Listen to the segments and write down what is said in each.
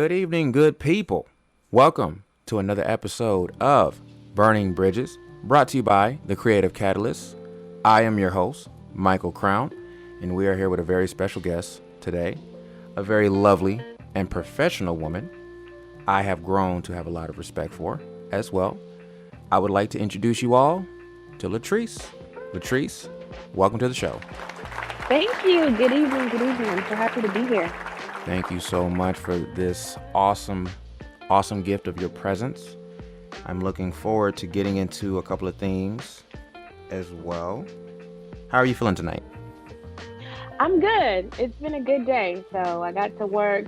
Good evening, good people. Welcome to another episode of Burning Bridges, brought to you by The Creative Catalyst. I am your host, Michael Crown, and we are here with a very special guest today, a very lovely and professional woman I have grown to have a lot of respect for as well. I would like to introduce you all to Latrice. Latrice, welcome to the show. Thank you. Good evening. Good evening. I'm so happy to be here. Thank you so much for this awesome gift of your presence. I'm looking forward to getting into a couple of things as well. How are you feeling tonight? I'm good. It's been a good day. So I got to work,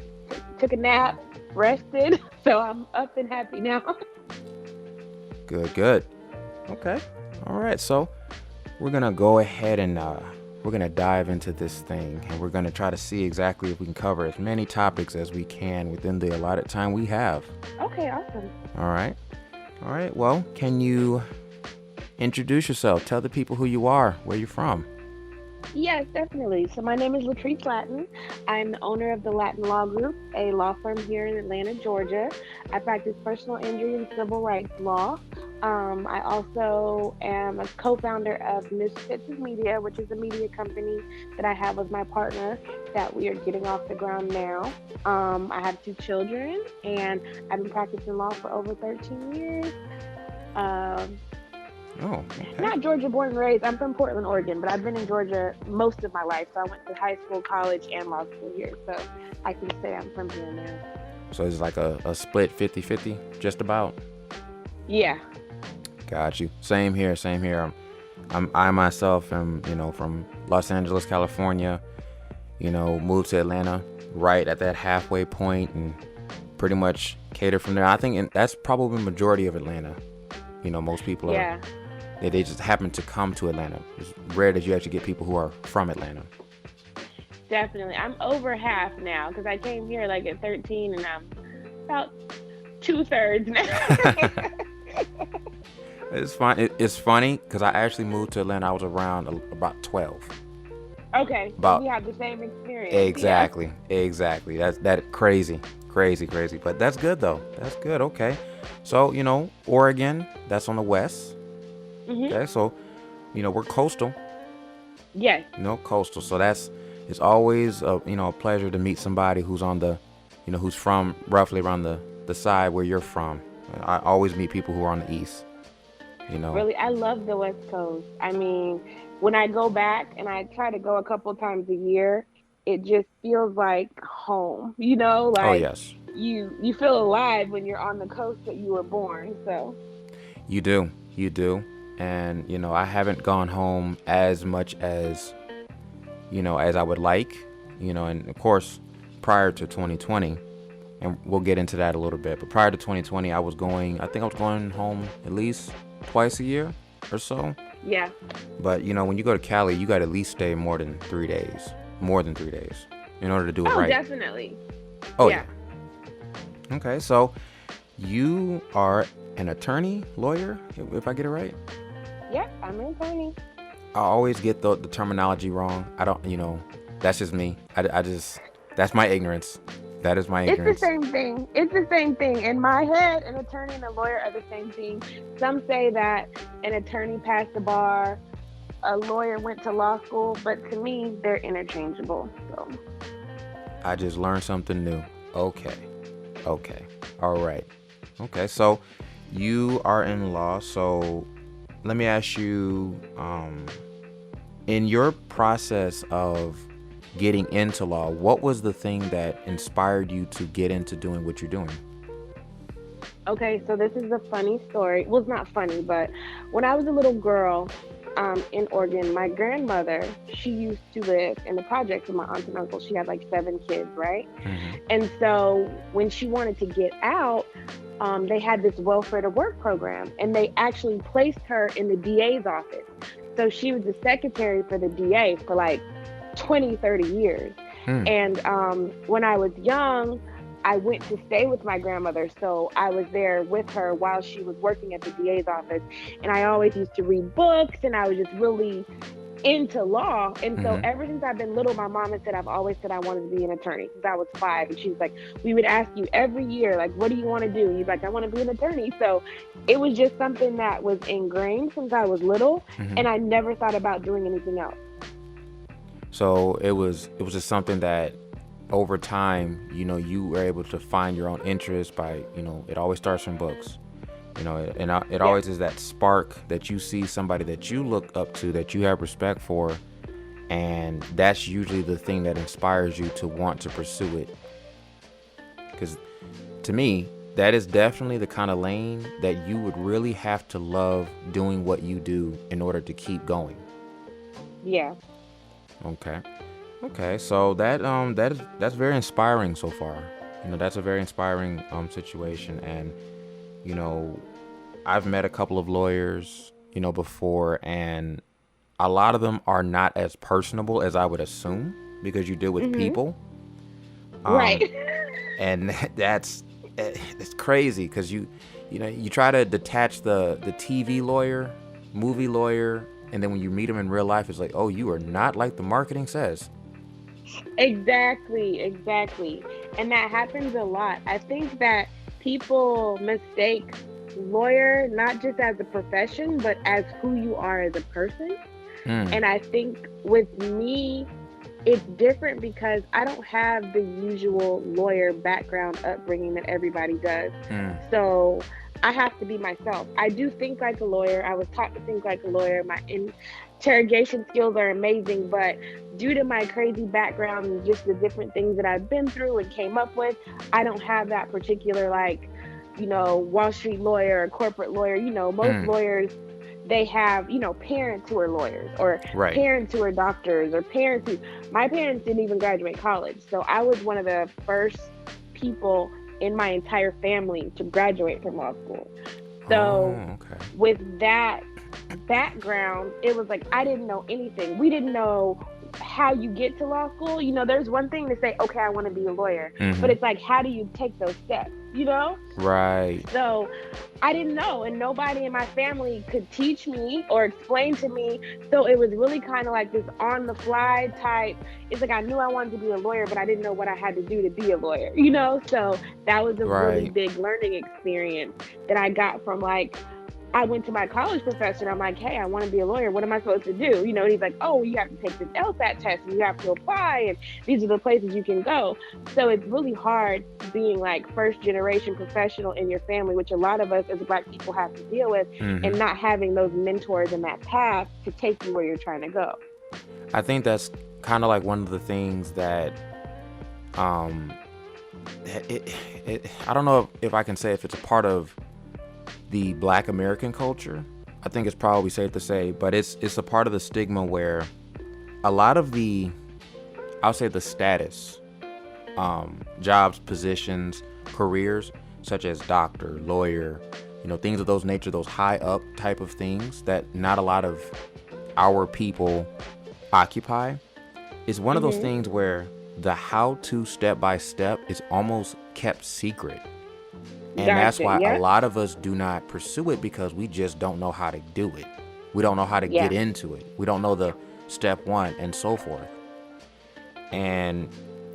took a nap, rested. So I'm up and happy now. Good. Okay. All right. So we're going to go ahead and we're going to dive into this thing, and we're going to try to see exactly if we can cover as many topics as we can within the allotted time we have. Okay, awesome. All right. Well, can you introduce yourself? Tell the people who you are, where you're from. Yes, definitely. So my name is Latrice Latin. I'm the owner of the Latin Law Group, a law firm here in Atlanta, Georgia. I practice personal injury and civil rights law. I also am a co-founder of Misfits Media, which is a media company that I have with my partner that we are getting off the ground now. I have 2 children, and I've been practicing law for over 13 years. Okay. Not Georgia born and raised. I'm from Portland, Oregon, but I've been in Georgia most of my life. So I went to high school, college, and law school here. So I can say I'm from here now. So it's like a split 50-50, just about? Yeah. Got you. Same here. I myself am, from Los Angeles, California, moved to Atlanta right at that halfway point and pretty much cater from there. I think that's probably the majority of Atlanta. Most people are, they just happen to come to Atlanta. It's rare that you actually get people who are from Atlanta. Definitely. I'm over half now because I came here like at 13 and I'm about 2/3 now. It's fine. It's funny because I actually moved to Atlanta. I was around about 12. Okay. So we have the same experience. Exactly. That's crazy. But that's good though. That's good. Okay. So, Oregon, that's on the west. Mm-hmm. Okay. So, we're coastal. Yes. Coastal. So it's always a pleasure to meet somebody who's on the, who's from roughly around the side where you're from. I always meet people who are on the east. Really, I love the West Coast. I mean, when I go back, and I try to go a couple times a year, it just feels like home, like oh, yes. You feel alive when you're on the coast that you were born. So you do. And, I haven't gone home as much as, as I would like, and of course, prior to 2020, and we'll get into that a little bit, but prior to 2020, I was going home at least twice a year or so. Yeah. But, when you go to Cali, you got to at least stay more than 3 days in order to do it right. Oh, definitely. Oh, yeah. Okay, so you are an attorney, lawyer, if I get it right? Yeah, I'm an attorney. I always get the terminology wrong. I don't, that's just me. I just, that's my ignorance. That is my ignorance. It's the same thing. In my head, an attorney and a lawyer are the same thing. Some say that an attorney passed the bar, a lawyer went to law school, but to me, they're interchangeable. So I just learned something new. Okay. All right. Okay, so you are in law. So let me ask you, in your process of getting into law, what was the thing that inspired you to get into doing what you're doing? Okay, so this is a funny story. Well, it's not funny, but when I was a little girl in Oregon, my grandmother, she used to live in the projects with my aunt and uncle. She had like 7 kids, right? Mm-hmm. And so when she wanted to get out, they had this welfare to work program, and they actually placed her in the DA's office. So she was the secretary for the DA for like 20, 30 years. And when I was young, I went to stay with my grandmother, so I was there with her while she was working at the DA's office, and I always used to read books, and I was just really into law. And so Mm-hmm. ever since I've been little, my mom has said I've always said I wanted to be an attorney since I was 5. And she's like, we would ask you every year, like, what do you want to do? And you're like, I want to be an attorney. So it was just something that was ingrained since I was little, Mm-hmm. and I never thought about doing anything else. So it was just something that over time, you were able to find your own interest by, it always starts from books. It Yes. always is that spark that you see somebody that you look up to, that you have respect for, and that's usually the thing that inspires you to want to pursue it. Because to me, that is definitely the kind of lane that you would really have to love doing what you do in order to keep going. Yeah. Okay. Okay. So that's very inspiring so far. That's a very inspiring situation, and you know I've met a couple of lawyers before, and a lot of them are not as personable as I would assume because you deal with Hmm. people. Right. Um, and it's crazy because you try to detach the TV lawyer, movie lawyer, and then when you meet him in real life, it's like, oh, you are not like the marketing says. Exactly, exactly. And that happens a lot. I think that people mistake lawyer not just as a profession, but as who you are as a person. Mm, And I think with me, it's different because I don't have the usual lawyer background upbringing that everybody does. mm, So I have to be myself. I do think like a lawyer. I was taught to think like a lawyer. My interrogation skills are amazing, but due to my crazy background and just the different things that I've been through and came up with, I don't have that particular like, Wall Street lawyer or corporate lawyer. Most mm. lawyers, they have, parents who are lawyers or Right. parents who are doctors or parents who, my parents didn't even graduate college. So I was one of the first people in my entire family to graduate from law school. So Oh, okay. with that background, it was like I didn't know anything. We didn't know how you get to law school. There's one thing to say, okay, I want to be a lawyer, but Mm-hmm. it's like, how do you take those steps? Right. So I didn't know, and nobody in my family could teach me or explain to me. So it was really kind of like this on the fly type. It's like I knew I wanted to be a lawyer, but I didn't know what I had to do to be a lawyer. So that was a really Right. big learning experience that I got from like, I went to my college professor and I'm like, hey, I want to be a lawyer. What am I supposed to do? And he's like, oh, you have to take this LSAT test and you have to apply, and these are the places you can go. So it's really hard being like first generation professional in your family, which a lot of us as Black people have to deal with, Mm-hmm. and not having those mentors in that path to take you where you're trying to go. I think that's kind of like one of the things that um I don't know if I can say if it's a part of the Black American culture. I think it's probably safe to say, but it's a part of the stigma where a lot of I'll say the status, jobs, positions, careers, such as doctor, lawyer, things of those nature, those high up type of things that not a lot of our people occupy, is one of those Mhm. things where the how to step by step is almost kept secret. And that's Gotcha. why a Yep. lot of us do not pursue it because we just don't know how to do it. We don't know how to get Yeah. into it. We don't know the step one and so forth. And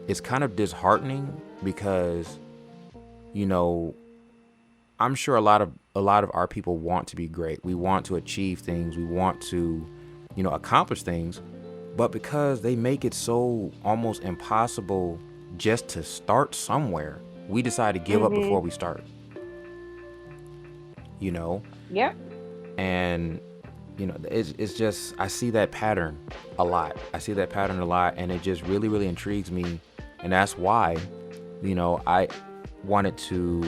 it's kind of disheartening because, you know, I'm sure a lot of our people want to be great. We want to achieve things. We want to, accomplish things. But because they make it so almost impossible just to start somewhere, we decide to give up before Mhm. we start. You know, Yep. and it's just I see that pattern a lot. And it just really really intrigues me, and that's why I wanted to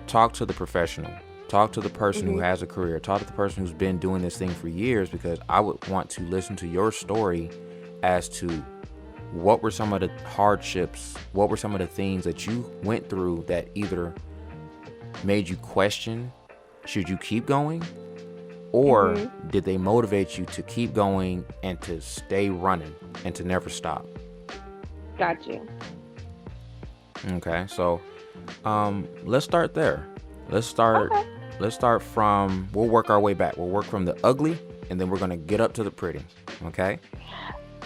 talk to the professional, talk to the person who Mhm. has a career, talk to the person who's been doing this thing for years, because I would want to listen to your story as to what were some of the hardships, what were some of the things that you went through that either made you question should you keep going, or Mhm. did they motivate you to keep going and to stay running and to never stop? Got you. Okay, so let's start there. Let's start. Okay. Let's start from. We'll work our way back. We'll work from the ugly, and then we're gonna get up to the pretty. Okay.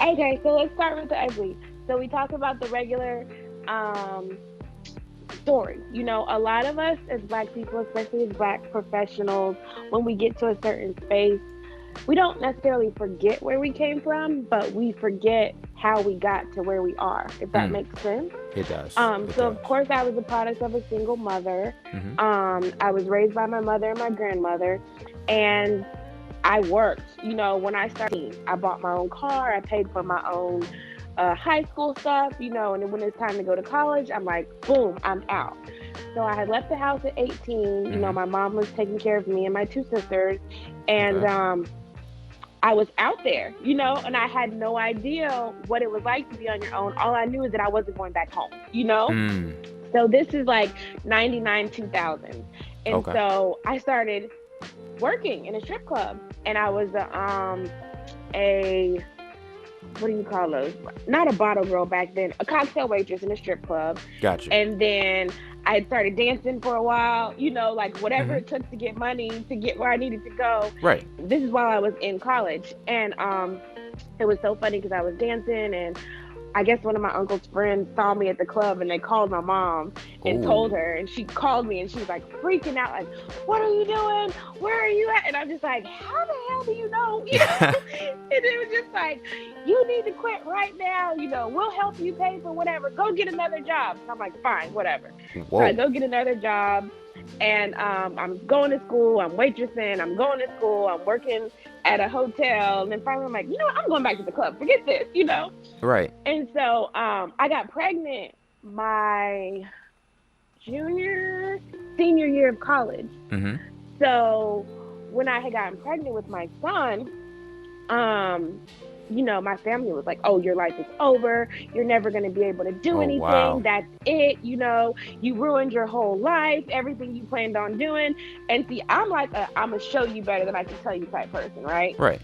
Okay, so let's start with the ugly. So we talk about the regular um, story. You know, a lot of us as Black people, especially as Black professionals, when we get to a certain space, we don't necessarily forget where we came from, but we forget how we got to where we are, if that Mm, makes sense. it does. It So does. of course I was a product of a single mother. Mm-hmm. I was raised by my mother and my grandmother, and I worked. You know, when I started, I bought my own car. I paid for my own high school stuff. You know, and then when it's time to go to college, I'm like, boom, I'm out. So I had left the house at 18. You know, Mm-hmm. my mom was taking care of me and my two sisters, and Okay. I was out there, you know, and I had no idea what it was like to be on your own. All I knew is that I wasn't going back home, you know? Mm. So this is like 99, 2000. And Okay. so I started working in a strip club, and I was a what do you call those? Not a bottle girl back then, a cocktail waitress in a strip club. Gotcha. And then I started dancing for a while, you know, like whatever Mm-hmm. it took to get money to get where I needed to go. Right. This is while I was in college. And it was so funny because I was dancing, and I guess one of my uncle's friends saw me at the club, and they called my mom and told Oh. her, and she called me and she was like freaking out, like, what are you doing? Where are you at? And I'm just like, how the hell do you know? You know? And it was just like, you need to quit right now. You know, we'll help you pay for whatever. Go get another job. So I'm like, fine, whatever. So I Whoa. go get another job, and I'm going to school. I'm waitressing. I'm going to school. I'm working at a hotel. And then finally I'm like, you know what? I'm going back to the club. Forget this, you know? Right. And so I got pregnant my senior year of college. Mm-hmm. So when I had gotten pregnant with my son, you know, my family was like, oh, your life is over. You're never going to be able to do Oh anything. wow. That's it. You know, you ruined your whole life, everything you planned on doing. And see, I'm like, I'm going to show you better than I can tell you type person, right? Right.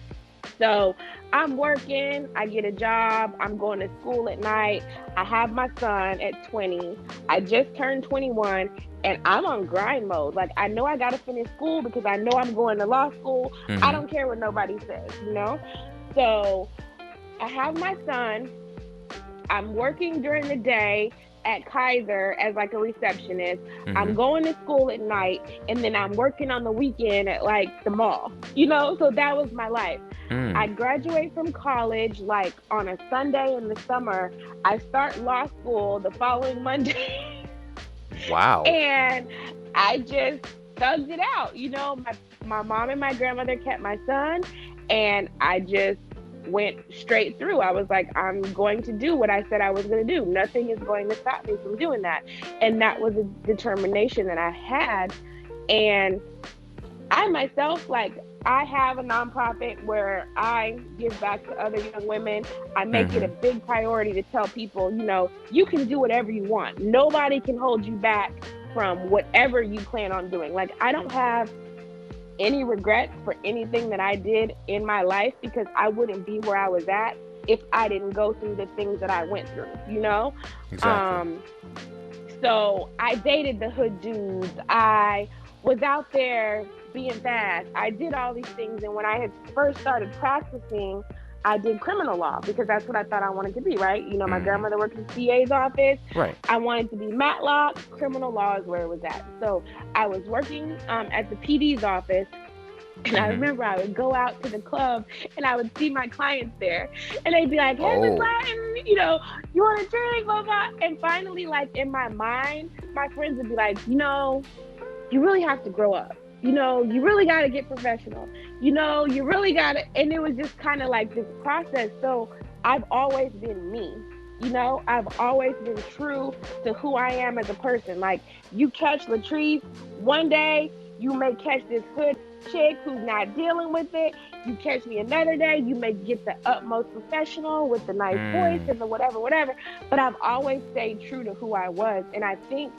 So I'm working, I get a job, I'm going to school at night. I have my son at 20. I just turned 21, and I'm on grind mode. Like, I know I got to finish school because I know I'm going to law school. I Mm-hmm. don't care what nobody says, you know? So I have my son. I'm working during the day at Kaiser as like a receptionist. Mm-hmm. I'm going to school at night, and then I'm working on the weekend at like the mall. You know, so that was my life. I Mm. graduate from college like on a Sunday in the summer. I start law school the following Monday. Wow. And I just thugged it out. You know, my mom and my grandmother kept my son, and I just went straight through. I was like, I'm going to do what I said I was going to do. Nothing is going to stop me from doing that. And that was a determination that I had. And I myself, like, I have a nonprofit where I give back to other young women. I make it Mm-hmm. a big priority to tell people, you know, you can do whatever you want. Nobody can hold you back from whatever you plan on doing. Like, I don't have any regrets for anything that I did in my life because I wouldn't be where I was at if I didn't go through the things that I went through, you know? Exactly. Um, so I dated the hood dudes. I was out there being fast. I did all these things. And when I had first started practicing, I did criminal law because that's what I thought I wanted to be, right? You know, my Mm-hmm. grandmother worked in CA's office. Right. I wanted to be Matlock. Criminal law is where it was at. So I was working at the PD's office. And I Mm-hmm. remember I would go out to the club and I would see my clients there. And they'd be like, hey, Miss Oh. Latin, you know, you want a drink, blah, blah. And finally, like in my mind, my friends would be like, you know, you really have to grow up. You know, you really got to get professional. You know, you really got to. And it was just kind of like this process. So I've always been me. You know, I've always been true to who I am as a person. Like, you catch Latrice one day, you may catch this hood chick who's not dealing with it. You catch me another day, you may get the utmost professional with the nice voice Mm. and the whatever, whatever. But I've always stayed true to who I was. And I think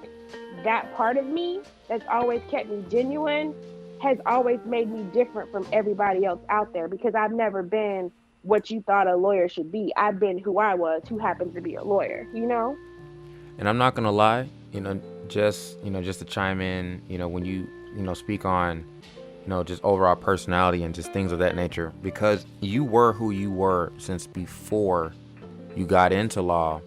that part of me that's always kept me genuine has always made me different from everybody else out there because I've never been what you thought a lawyer should be. I've been who I was, who happens to be a lawyer, you know? And I'm not gonna lie, just to chime in, when you speak on, just overall personality and just things of that nature, because you were who you were since before you got into law.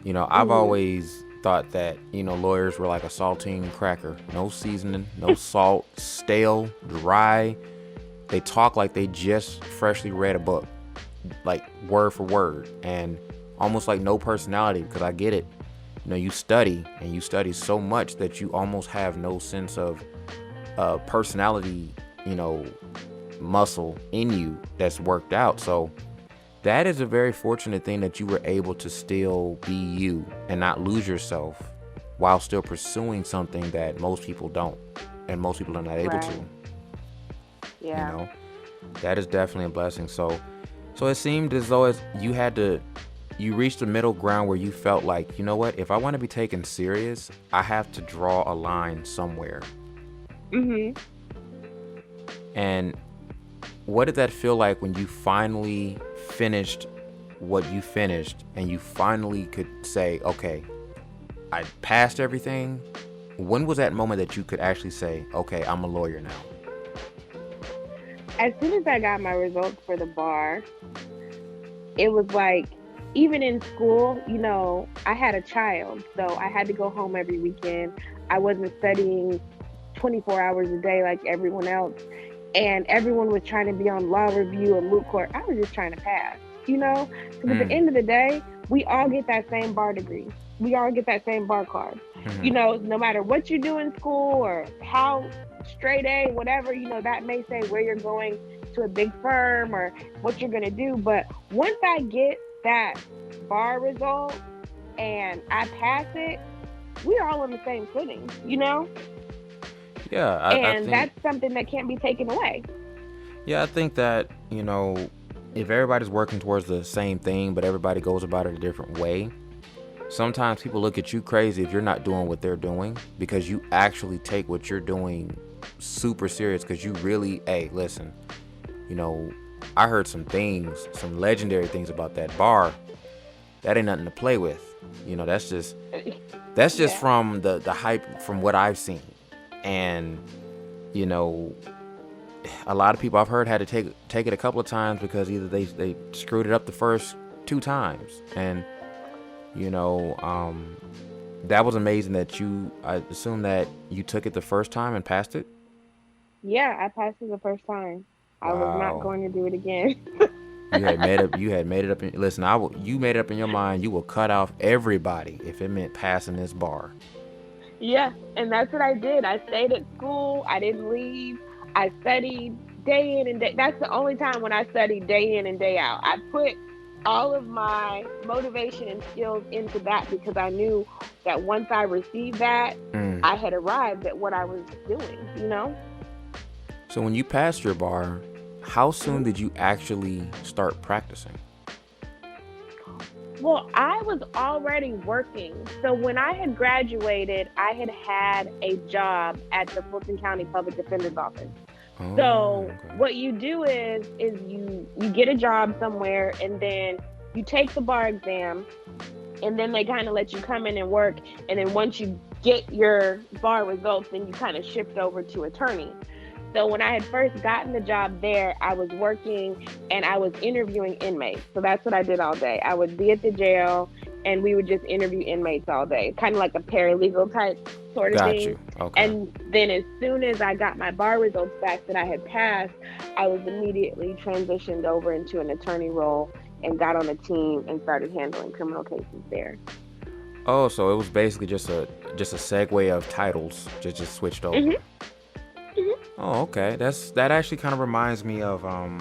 I've Mhm. always thought that, lawyers were like a saltine cracker. No seasoning, no salt, stale, dry. They talk like they just freshly read a book, like word for word, and almost like no personality, because I get it. You study, and you study so much that you almost have no sense of personality, muscle in you that's worked out. So that is a very fortunate thing that you were able to still be you and not lose yourself while still pursuing something that most people don't, and most people are not able to. Right. You Yeah. know, that is definitely a blessing. So it seemed as though you reached a middle ground where you felt like, you know what, if I want to be taken serious, I have to draw a line somewhere. Mhm. And what did that feel like when you finally finished what you finished and you finally could say, okay, I passed everything? When was that moment that you could actually say, okay, I'm a lawyer now? As soon as I got my results for the bar, it was like, even in school, I had a child, so I had to go home every weekend. I wasn't studying 24 hours a day like everyone else. And everyone was trying to be on law review and moot court. I was just trying to pass, because at the Mm. end of the day, we all get that same bar degree. We all get that same bar card. Hmm. No matter what you do in school or how straight A, whatever, that may say where you're going to a big firm or what you're going to do. But once I get that bar result and I pass it, we're all on the same footing. Yeah, I And think that's something that can't be taken away. yeah, I think that, if everybody's working towards the same thing, but everybody goes about it a different way, sometimes people look at you crazy if you're not doing what they're doing, because you actually take what you're doing super serious, because you really, hey, listen, you know, I heard some things, some legendary things about that bar. That ain't nothing to play with. That's just Yeah. from the hype from what I've seen. And, you know, a lot of people I've heard had to take it a couple of times because either they screwed it up the first two times. And, you know, that was amazing that I assume that you took it the first time and passed it. Yeah, I passed it the first time. I was not Wow. going to do it again. You had made it up. Listen, you made it up in your mind. You will cut off everybody if it meant passing this bar. Yeah, and that's what I did. I stayed at school. I didn't leave. I studied day in and day. That's the only time when I studied day in and day out. I put all of my motivation and skills into that because I knew that once I received that, Mm. I had arrived at what I was doing. So when you passed your bar, how soon hmm did you actually start practicing? Well, I was already working. So when I had graduated, I had a job at the Fulton County Public Defender's Office. Oh, So okay. what you do is you get a job somewhere and then you take the bar exam and then they kind of let you come in and work, and then once you get your bar results then you kind of shift over to attorney. So when I had first gotten the job there, I was working and I was interviewing inmates. So that's what I did all day. I would be at the jail and we would just interview inmates all day, kind of like a paralegal type sort of Got thing. you. Okay. And then as soon as I got my bar results back that I had passed, I was immediately transitioned over into an attorney role and got on a team and started handling criminal cases there. Oh, so it was basically just a segue of titles, just switched over. hmm hmm Oh, okay. That actually kind of reminds me of um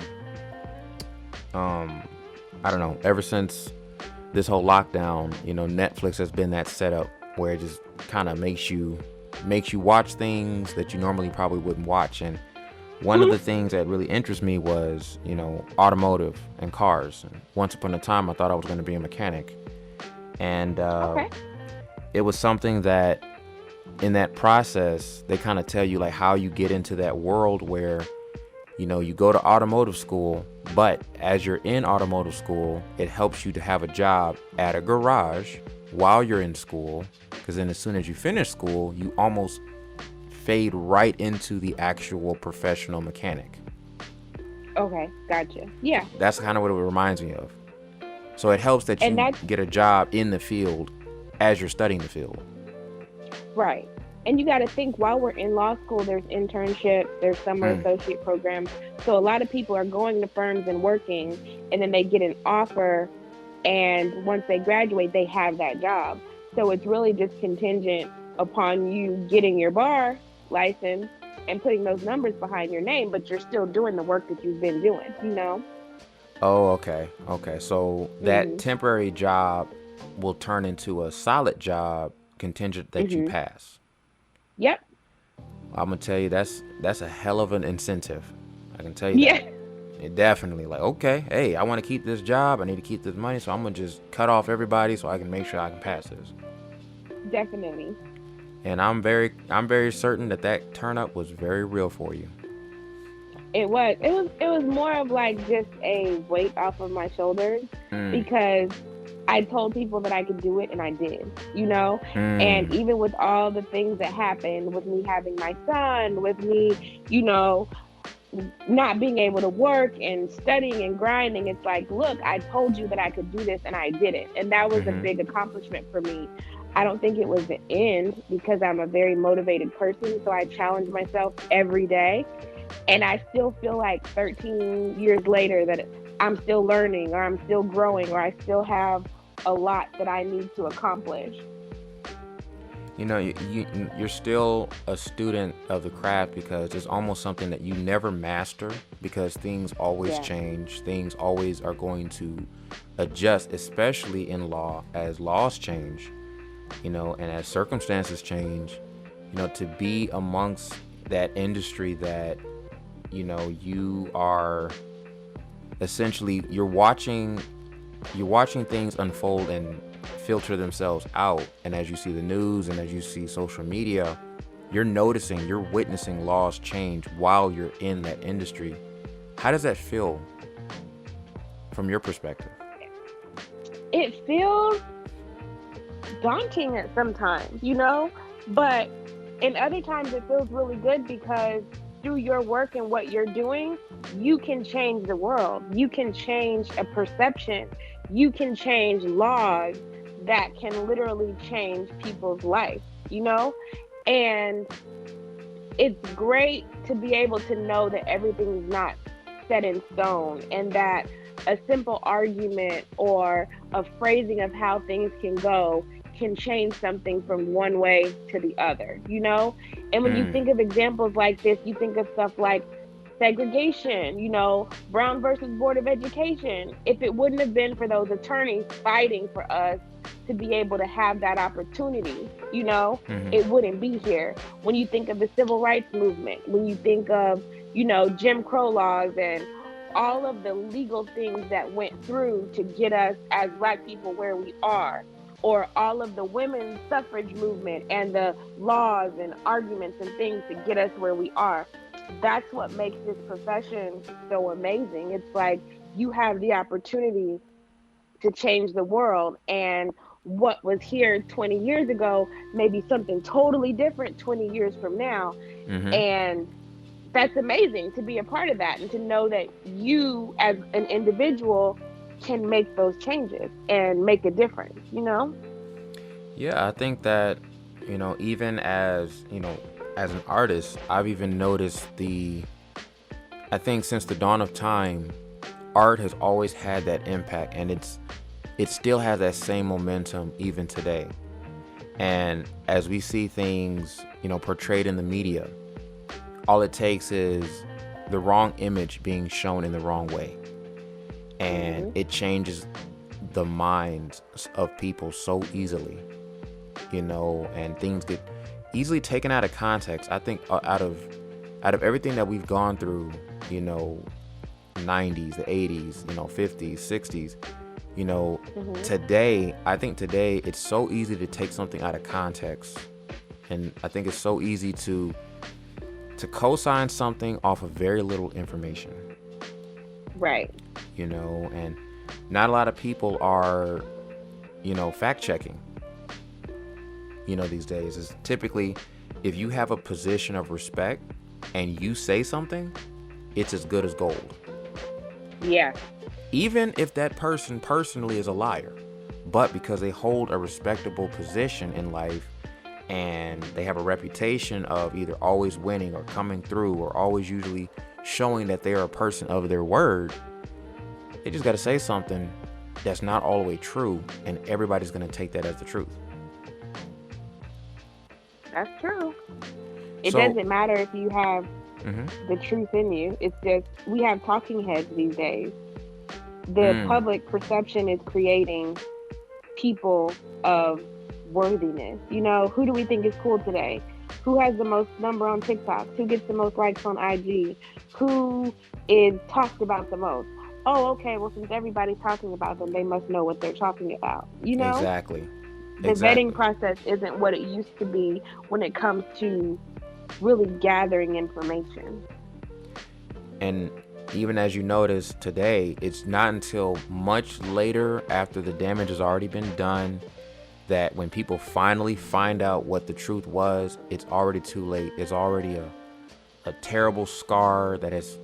I don't know. Ever since this whole lockdown, Netflix has been that setup where it just kind of makes you watch things that you normally probably wouldn't watch. And one of the things that really interests me was, automotive and cars. And once upon a time, I thought I was going to be a mechanic, and Okay. it was something that in that process they kind of tell you like how you get into that world where you go to automotive school, but as you're in automotive school, it helps you to have a job at a garage while you're in school, because then as soon as you finish school, you almost fade right into the actual professional mechanic. Okay, gotcha. Yeah, That's kind of what it reminds me of. So it helps that and you that's get a job in the field as you're studying the field. right. And you got to think while we're in law school, there's internships, there's summer Mm, associate programs. So a lot of people are going to firms and working, and then they get an offer, and once they graduate, they have that job. So it's really just contingent upon you getting your bar license and putting those numbers behind your name, but you're still doing the work that you've been doing, you know? oh, okay. Okay. So that Mhm. temporary job will turn into a solid job contingent that you Mhm. pass. Yep. I'm gonna tell you that's a hell of an incentive. I can tell you Yeah. that. It definitely like, okay, hey, I want to keep this job. I need to keep this money, so I'm gonna just cut off everybody so I can make sure I can pass this. Definitely. And I'm very certain that that turn up was very real for you. It was more of like just a weight off of my shoulders Mm, because I told people that I could do it and I did, you know? And mm, even with all the things that happened with me having my son, with me, you know, not being able to work and studying and grinding, it's like, look, I told you that I could do this and I did it. And that was a mm-hmm. big accomplishment for me. I don't think it was the end because I'm a very motivated person. So I challenge myself every day. And I still feel like 13 years later that I'm still learning or I'm still growing or I still have a lot that I need to accomplish. You're still a student of the craft because it's almost something that you never master because things always Yeah. change. Things always are going to adjust, especially in law as laws change, and as circumstances change, to be amongst that industry that, you are essentially you're watching things unfold and filter themselves out. And as you see the news and as you see social media, you're witnessing laws change while you're in that industry. How does that feel from your perspective? It feels daunting at sometimes, you know, but in other times it feels really good because through your work and what you're doing, you can change the world. You can change a perception. You can change laws that can literally change people's life, you know? And it's great to be able to know that everything is not set in stone and that a simple argument or a phrasing of how things can go can change something from one way to the other, you know? And when you Mm, think of examples like this, you think of stuff like segregation, you know, Brown versus Board of Education. If it wouldn't have been for those attorneys fighting for us to be able to have that opportunity, you know, mm-hmm. it wouldn't be here. When you think of the civil rights movement, when you think of, you know, Jim Crow laws and all of the legal things that went through to get us as Black people where we are, or all of the women's suffrage movement and the laws and arguments and things to get us where we are. That's what makes this profession so amazing. It's like you have the opportunity to change the world, and what was here 20 years ago may be something totally different 20 years from now. Mm-hmm. And that's amazing to be a part of that and to know that you as an individual can make those changes and make a difference, you know? Yeah, I think that, even as an artist, I've even noticed I think since the dawn of time, art has always had that impact, and it still has that same momentum even today. And as we see things, portrayed in the media, all it takes is the wrong image being shown in the wrong way, and Hmm. it changes the minds of people so easily, and things get easily taken out of context. I think out of everything that we've gone through, you know, 90s, the 80s, 50s, 60s, Hmm. I think today it's so easy to take something out of context. And I think it's so easy to co-sign something off of very little information, Right. and not a lot of people are, fact checking, these days. Is typically if you have a position of respect and you say something, it's as good as gold. Yeah. Even if that person personally is a liar, but because they hold a respectable position in life and they have a reputation of either always winning or coming through or always usually showing that they are a person of their word, they just got to say something that's not all the way true, and everybody's going to take that as the truth. That's true. It So, doesn't matter if you have mhm. the truth in you. It's just we have talking heads these days. The public perception is creating people of worthiness. You know, who do we think is cool today? Who has the most number on TikTok? Who gets the most likes on IG? Who is talked about the most? Oh, okay, well, since everybody's talking about them, they must know what they're talking about. You know, Exactly. the vetting Exactly. process isn't what it used to be when it comes to really gathering information. And even as you notice today, it's not until much later after the damage has already been done that when people finally find out what the truth was, it's already too late. It's already a terrible scar that has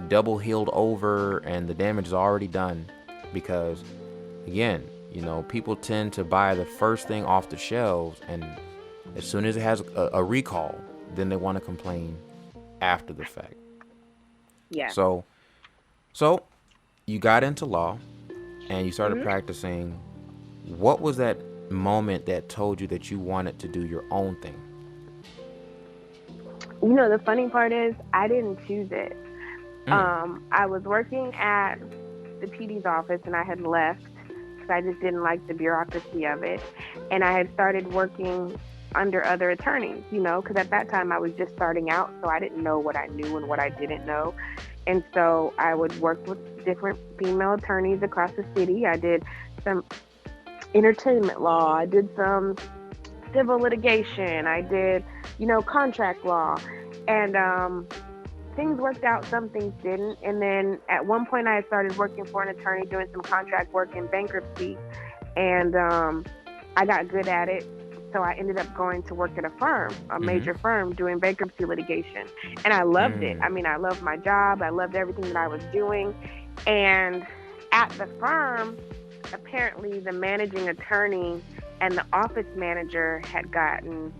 double healed over, and the damage is already done. Because, again, people tend to buy the first thing off the shelves, and as soon as it has a recall, then they want to complain after the fact. Yeah. So you got into law and you started Mm-hmm. practicing. What was that moment that told you that you wanted to do your own thing? You know, the funny part is I didn't choose it. Mm. I was working at the PD's office and I had left because I just didn't like the bureaucracy of it. And I had started working under other attorneys, you know, because at that time I was just starting out. So I didn't know what I knew and what I didn't know. And so I would work with different female attorneys across the city. I did some entertainment law. I did some civil litigation. I did, you know, contract law. And things worked out, some things didn't. And then at one point I had started working for an attorney doing some contract work in bankruptcy. And I got good at it. So I ended up going to work at a firm, a major firm, doing bankruptcy litigation. And I loved it. I mean, I loved my job. I loved everything that I was doing. And at the firm, apparently the managing attorney and the office manager had gotten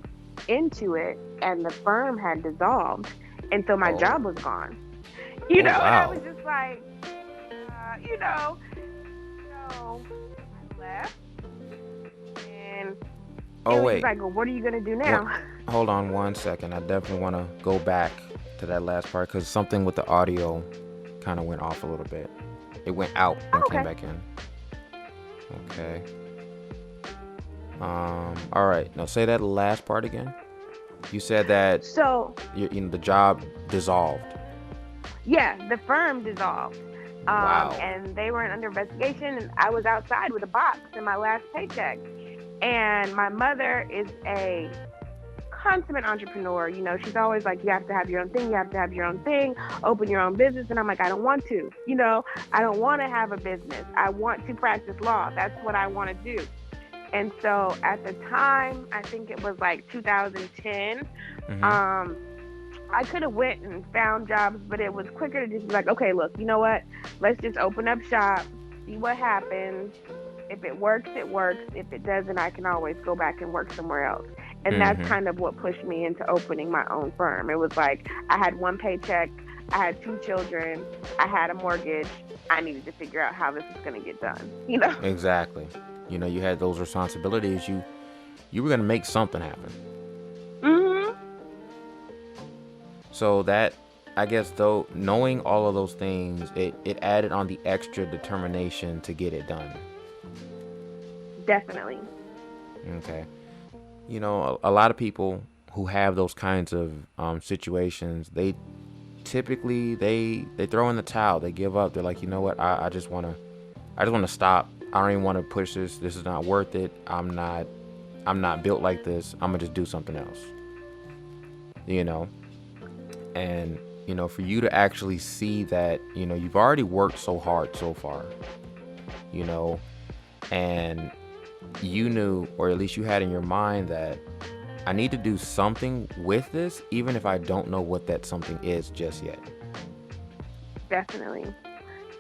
into it, and the firm had dissolved. And so my job was gone. You know, and I Wow. was just like, you know, so I left. And Oh it was just wait. like, well, what are you going to do What? now? Hold on one second. I definitely want to go back to that last part because something with the audio kind of went off a little bit. It went out and came Okay. back in. Okay. All right. Now say that last part again. You said that So, the job dissolved. yeah, the firm dissolved. Wow. And they were under investigation, and I was outside with a box in my last paycheck. And my mother is a consummate entrepreneur. You know, she's always like, you have to have your own thing, you have to have your own thing, open your own business. And I'm like, I don't want to. You know, I don't want to have a business. I want to practice law. That's what I want to do. And so at the time, I think it was like 2010, I could have went and found jobs, but it was quicker to just be like, okay, look, you know what? Let's just open up shop, see what happens. If it works, it works. If it doesn't, I can always go back and work somewhere else. And that's kind of what pushed me into opening my own firm. It was like I had one paycheck, I had 2 children, I had a mortgage. I needed to figure out how this was going to get done, you know? Exactly. You had those responsibilities. You were gonna make something happen. Mm-hmm. So that, I guess, though, knowing all of those things, it added on the extra determination to get it done. Definitely. Okay. A lot of people who have those kinds of situations, they typically they throw in the towel. They give up. They're like, you know what? I just want to stop. I don't even want to push this. This is not worth it. I'm not built like this. I'm gonna just do something else. And for you to actually see that, you've already worked so hard so far, and you knew, or at least you had in your mind that I need to do something with this, even if I don't know what that something is just yet. Definitely.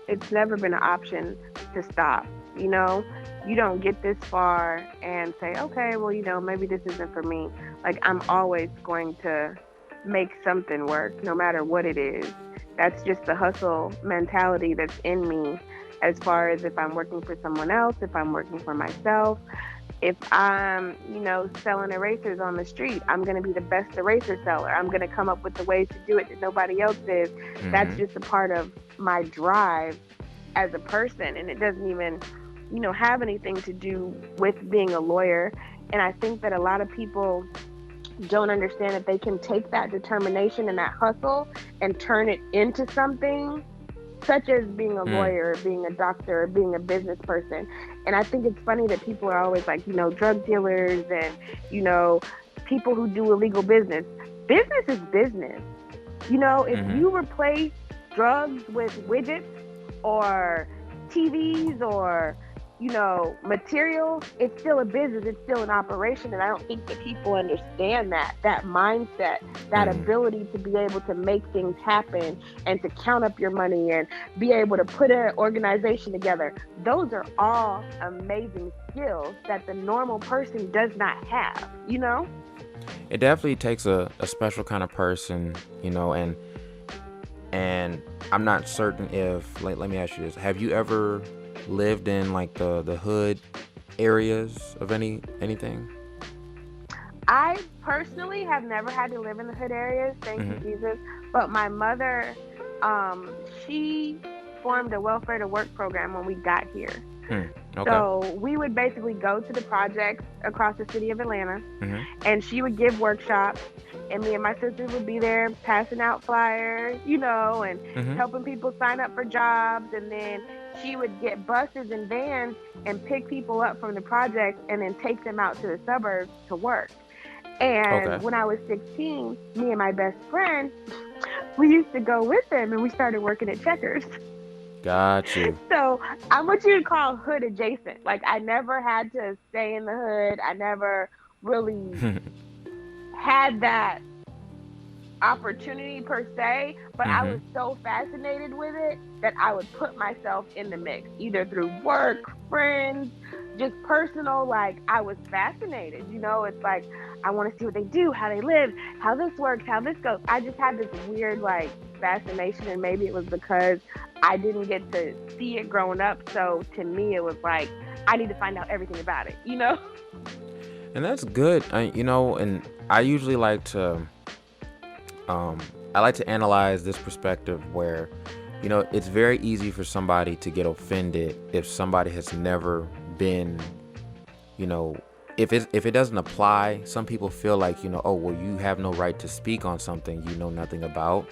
It's never been an option to stop. You know, you don't get this far and say, okay, well, maybe this isn't for me. Like, I'm always going to make something work, no matter what it is. That's just the hustle mentality that's in me, as far as if I'm working for someone else, if I'm working for myself. If I'm, selling erasers on the street, I'm going to be the best eraser seller. I'm going to come up with the ways to do it that nobody else is. That's Mm-hmm. just a part of my drive as a person. And it doesn't even, have anything to do with being a lawyer. And I think that a lot of people don't understand that they can take that determination and that hustle and turn it into something, such as being a Mm. lawyer, being a doctor, or being a business person. And I think it's funny that people are always like, drug dealers and, you know, people who do illegal business. Business is business. If Mm-hmm. you replace drugs with widgets or TVs or, materials, it's still a business, it's still an operation. And I don't think that people understand that mindset, that Mm. ability to be able to make things happen and to count up your money and be able to put an organization together. Those are all amazing skills that the normal person does not have. It definitely takes a special kind of person, and I'm not certain if, like, let me ask you this: have you ever lived in like the hood areas of anything? I personally have never had to live in the hood areas, thank you, Mm-hmm. Jesus. But my mother, she formed a welfare to work program when we got here. Hmm. Okay. So we would basically go to the projects across the city of Atlanta, Mm-hmm. and she would give workshops, and me and my sisters would be there passing out flyers, and Mm-hmm. helping people sign up for jobs. And then she would get buses and vans and pick people up from the projects and then take them out to the suburbs to work. And Okay. when I was 16, me and my best friend, we used to go with them, and we started working at Checkers. Got you. So I'm what you'd call hood adjacent. Like, I never had to stay in the hood. I never really had that opportunity per se, but I Mm-hmm. was so fascinated with it that I would put myself in the mix, either through work, friends, just personal. Like, I was fascinated. It's like, I want to see what they do, how they live, how this works, how this goes. I just had this weird, like, fascination, and maybe it was because I didn't get to see it growing up. So to me, it was like, I need to find out everything about it? And that's good. And I usually like to um, I like to analyze this perspective where, it's very easy for somebody to get offended if somebody has never been, you know, if it doesn't apply. Some people feel like, oh, well, you have no right to speak on something you know nothing about.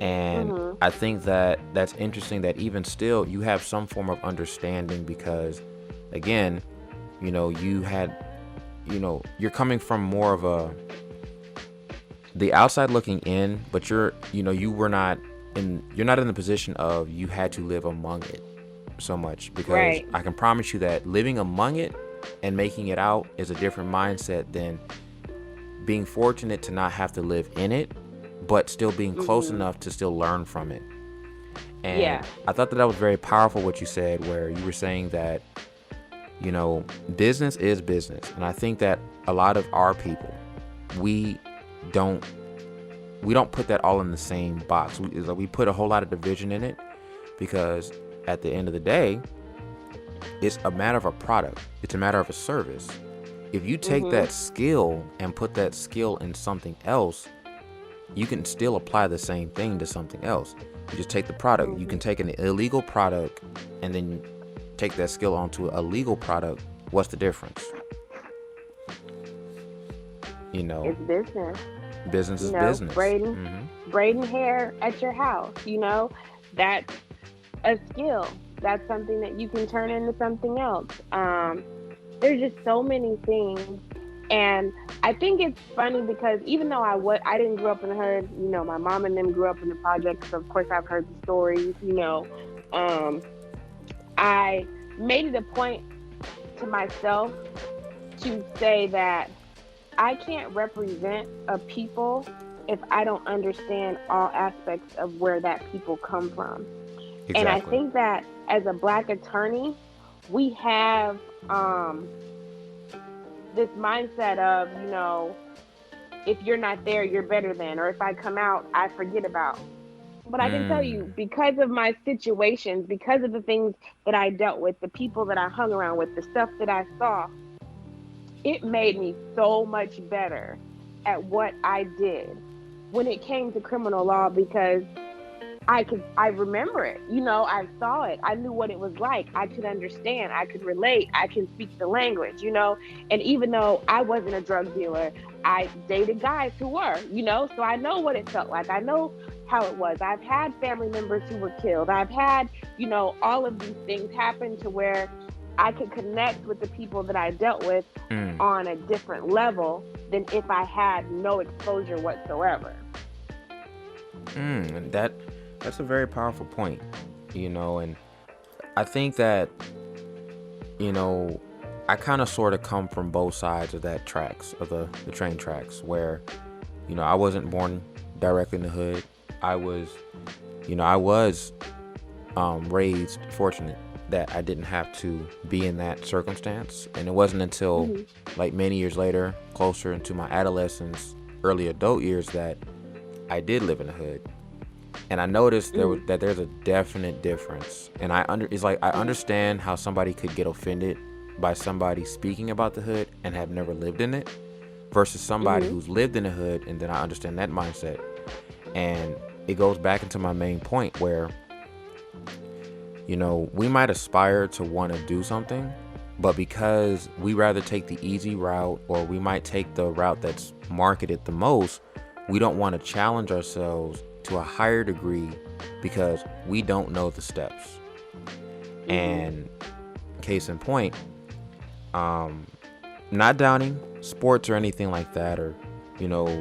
And Mhm. I think that that's interesting that even still you have some form of understanding because, again, you had, you're coming from more of the outside looking in, but you're not in the position of you had to live among it so much, because Right. I can promise you that living among it and making it out is a different mindset than being fortunate to not have to live in it, but still being close Mhm. enough to still learn from it. And Yeah. I thought that was very powerful what you said, where you were saying that, business is business. And I think that a lot of our people, we don't we don't put that all in the same box. We put a whole lot of division in it because at the end of the day, it's a matter of a product. It's a matter of a service. If you take Mhm. that skill and put that skill in something else, you can still apply the same thing to something else. You just take the product. You can Mhm. take an illegal product and then take that skill onto a legal product. What's the difference? You know, It's business. business is business. Braiding, Hmm. braiding hair at your house. That's a skill. That's something that you can turn into something else. There's just so many things, and I think it's funny because even though I didn't grow up in the hood. My mom and them grew up in the projects, so of course I've heard the stories. Um, I made it a point to myself to say that I can't represent a people if I don't understand all aspects of where that people come from. And I Exactly. think that as a black attorney, we have this mindset of, if you're not there, you're better than, or if I come out, I forget about. But I can tell Mm. you, because of my situations, because of the things that I dealt with, the people that I hung around with, the stuff that I saw, it made me so much better at what I did when it came to criminal law because I remember it. I saw it. I knew what it was like. I could understand. I could relate. I can speak the language. And even though I wasn't a drug dealer, I dated guys who were. So I know what it felt like. I know how it was. I've had family members who were killed. I've had all of these things happen to where I could connect with the people that I dealt with Mm. on a different level than if I had no exposure whatsoever. And that's a very powerful point, and I think that, you know, I kind of sort of come from both sides of that tracks, of the train tracks, where, I wasn't born directly in the hood. I was, I was raised fortunate that I didn't have to be in that circumstance. And it wasn't until Hmm. like many years later, closer into my adolescence, early adult years, that I did live in the hood. And I noticed Hmm. that there's a definite difference. And it's like I understand how somebody could get offended by somebody speaking about the hood and have never lived in it, versus somebody Hmm. who's lived in the hood, and then I understand that mindset. And it goes back into my main point where, we might aspire to want to do something, but because we rather take the easy route, or we might take the route that's marketed the most, we don't want to challenge ourselves to a higher degree because we don't know the steps. Hmm. And case in point, not downing sports or anything like that, or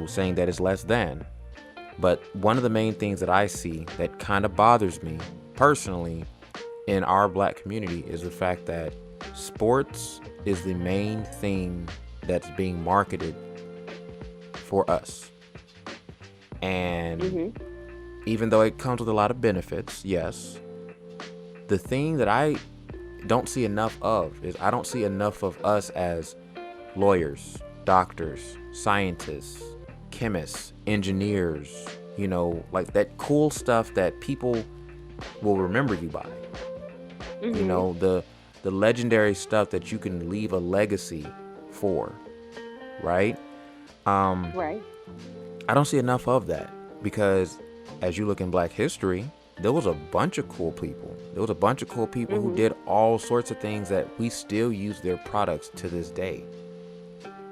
saying that it's less than, but one of the main things that I see that kind of bothers me personally in our black community is the fact that sports is the main thing that's being marketed for us. And Hmm. even though it comes with a lot of benefits, yes, the thing that I don't see enough of is I don't see enough of us as lawyers, doctors, scientists, chemists, engineers, like that cool stuff that people will remember you by. Hmm. The legendary stuff that you can leave a legacy for, right? Um, Right. I don't see enough of that because as you look in Black history, there was a bunch of cool people. There was a bunch of cool people who Hmm. did all sorts of things that we still use their products to this day.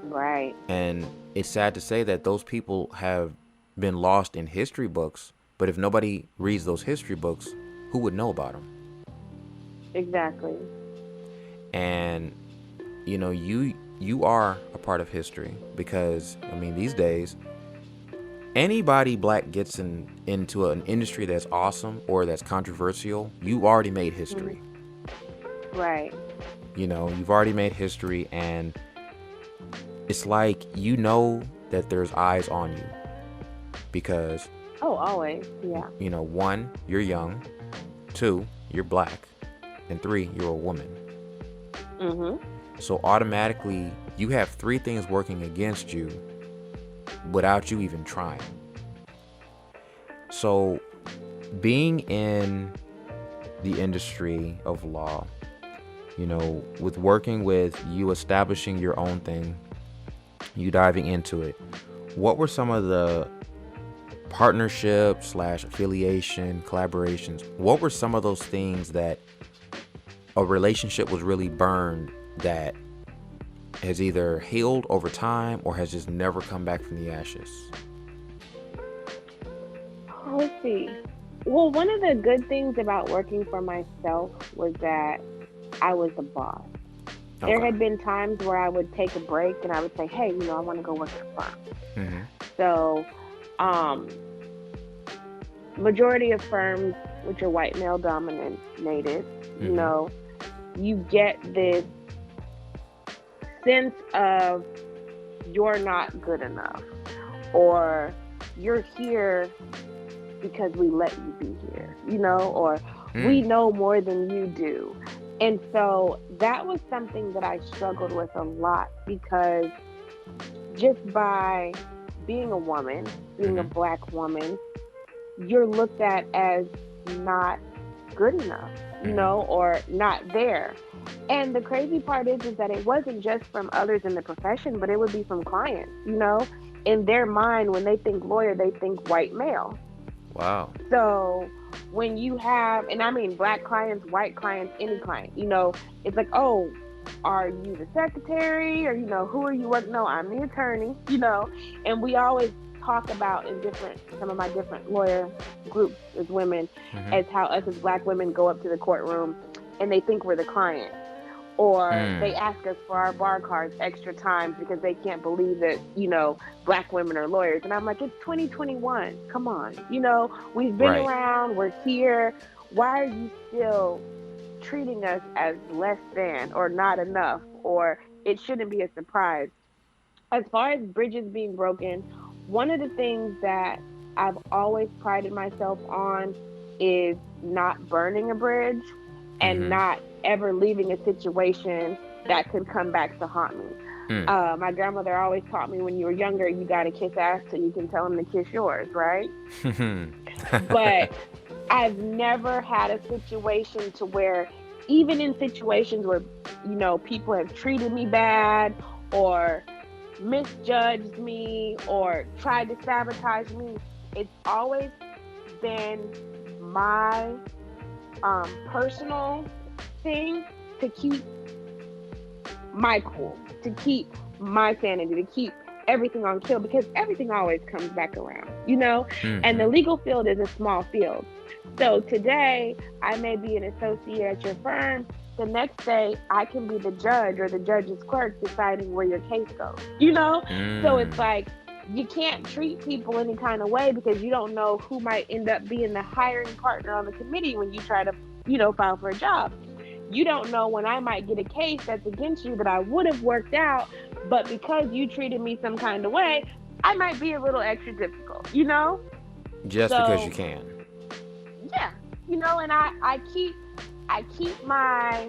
Right. And it's sad to say that those people have been lost in history books, but if nobody reads those history books, who would know about them? Exactly. And you are a part of history because I mean these days anybody black gets into an industry that's awesome or that's controversial, you already made Hmm. history. Right. You've already made history, and it's like that there's eyes on you because Oh, always. Yeah. one, you're young, two, you're black, and three, you're a woman. Hmm. So automatically you have three things working against you without you even trying. So being in the industry of law, with working with you establishing your own thing, you diving into it, what were some of the partnership slash affiliation collaborations? What were some of those things that a relationship was really burned that has either healed over time or has just never come back from the ashes? Let's see. Well, one of the good things about working for myself was that I was the boss. There Okay. had been times where I would take a break and I would say, hey, I want to go work at a firm. Mm-hmm. So, um, majority of firms which are white male dominated, Mm-hmm. you get this sense of you're not good enough, or you're here because we let you be here, or we Mm. know more than you do. And so that was something that I struggled with a lot, because just by being a woman, being a Mm-hmm. black woman, you're looked at as not good enough, Mm-hmm. or not there. And the crazy part is that it wasn't just from others in the profession, but it would be from clients, In their mind, when they think lawyer, they think white male. Wow. So when you have, and I mean black clients, white clients, any client, it's like, oh, are you the secretary, or who are you working? No, I'm the attorney, and we always talk about in some of my different lawyer groups as women, Mm-hmm. as how us as black women go up to the courtroom and they think we're the client, or Mm. they ask us for our bar cards extra times because they can't believe that, black women are lawyers. And I'm like, it's 2021. Come on. We've been Right. around, we're here. Why are you still treating us as less than, or not enough, or it shouldn't be a surprise? As far as bridges being broken, one of the things that I've always prided myself on is not burning a bridge, and Mm-hmm. not ever leaving a situation that could come back to haunt me. Mm. My grandmother always taught me, when you were younger, you got to kiss ass so you can tell them to kiss yours, right? But I've never had a situation to where, even in situations where, people have treated me bad, or misjudged me, or tried to sabotage me, it's always been my personal thing to keep my cool, to keep my sanity, to keep everything on kill, because everything always comes back around. And the Mm-hmm. legal field is a small field. So today I may be an associate at your firm. The next day I can be the judge or the judge's clerk deciding where your case goes. So it's Mm. like, you can't treat people any kind of way, because you don't know who might end up being the hiring partner on the committee when you try to, file for a job. You don't know when I might get a case that's against you that I would have worked out, but because you treated me some kind of way, I might be a little extra difficult. Just because you So can. yeah, and I keep my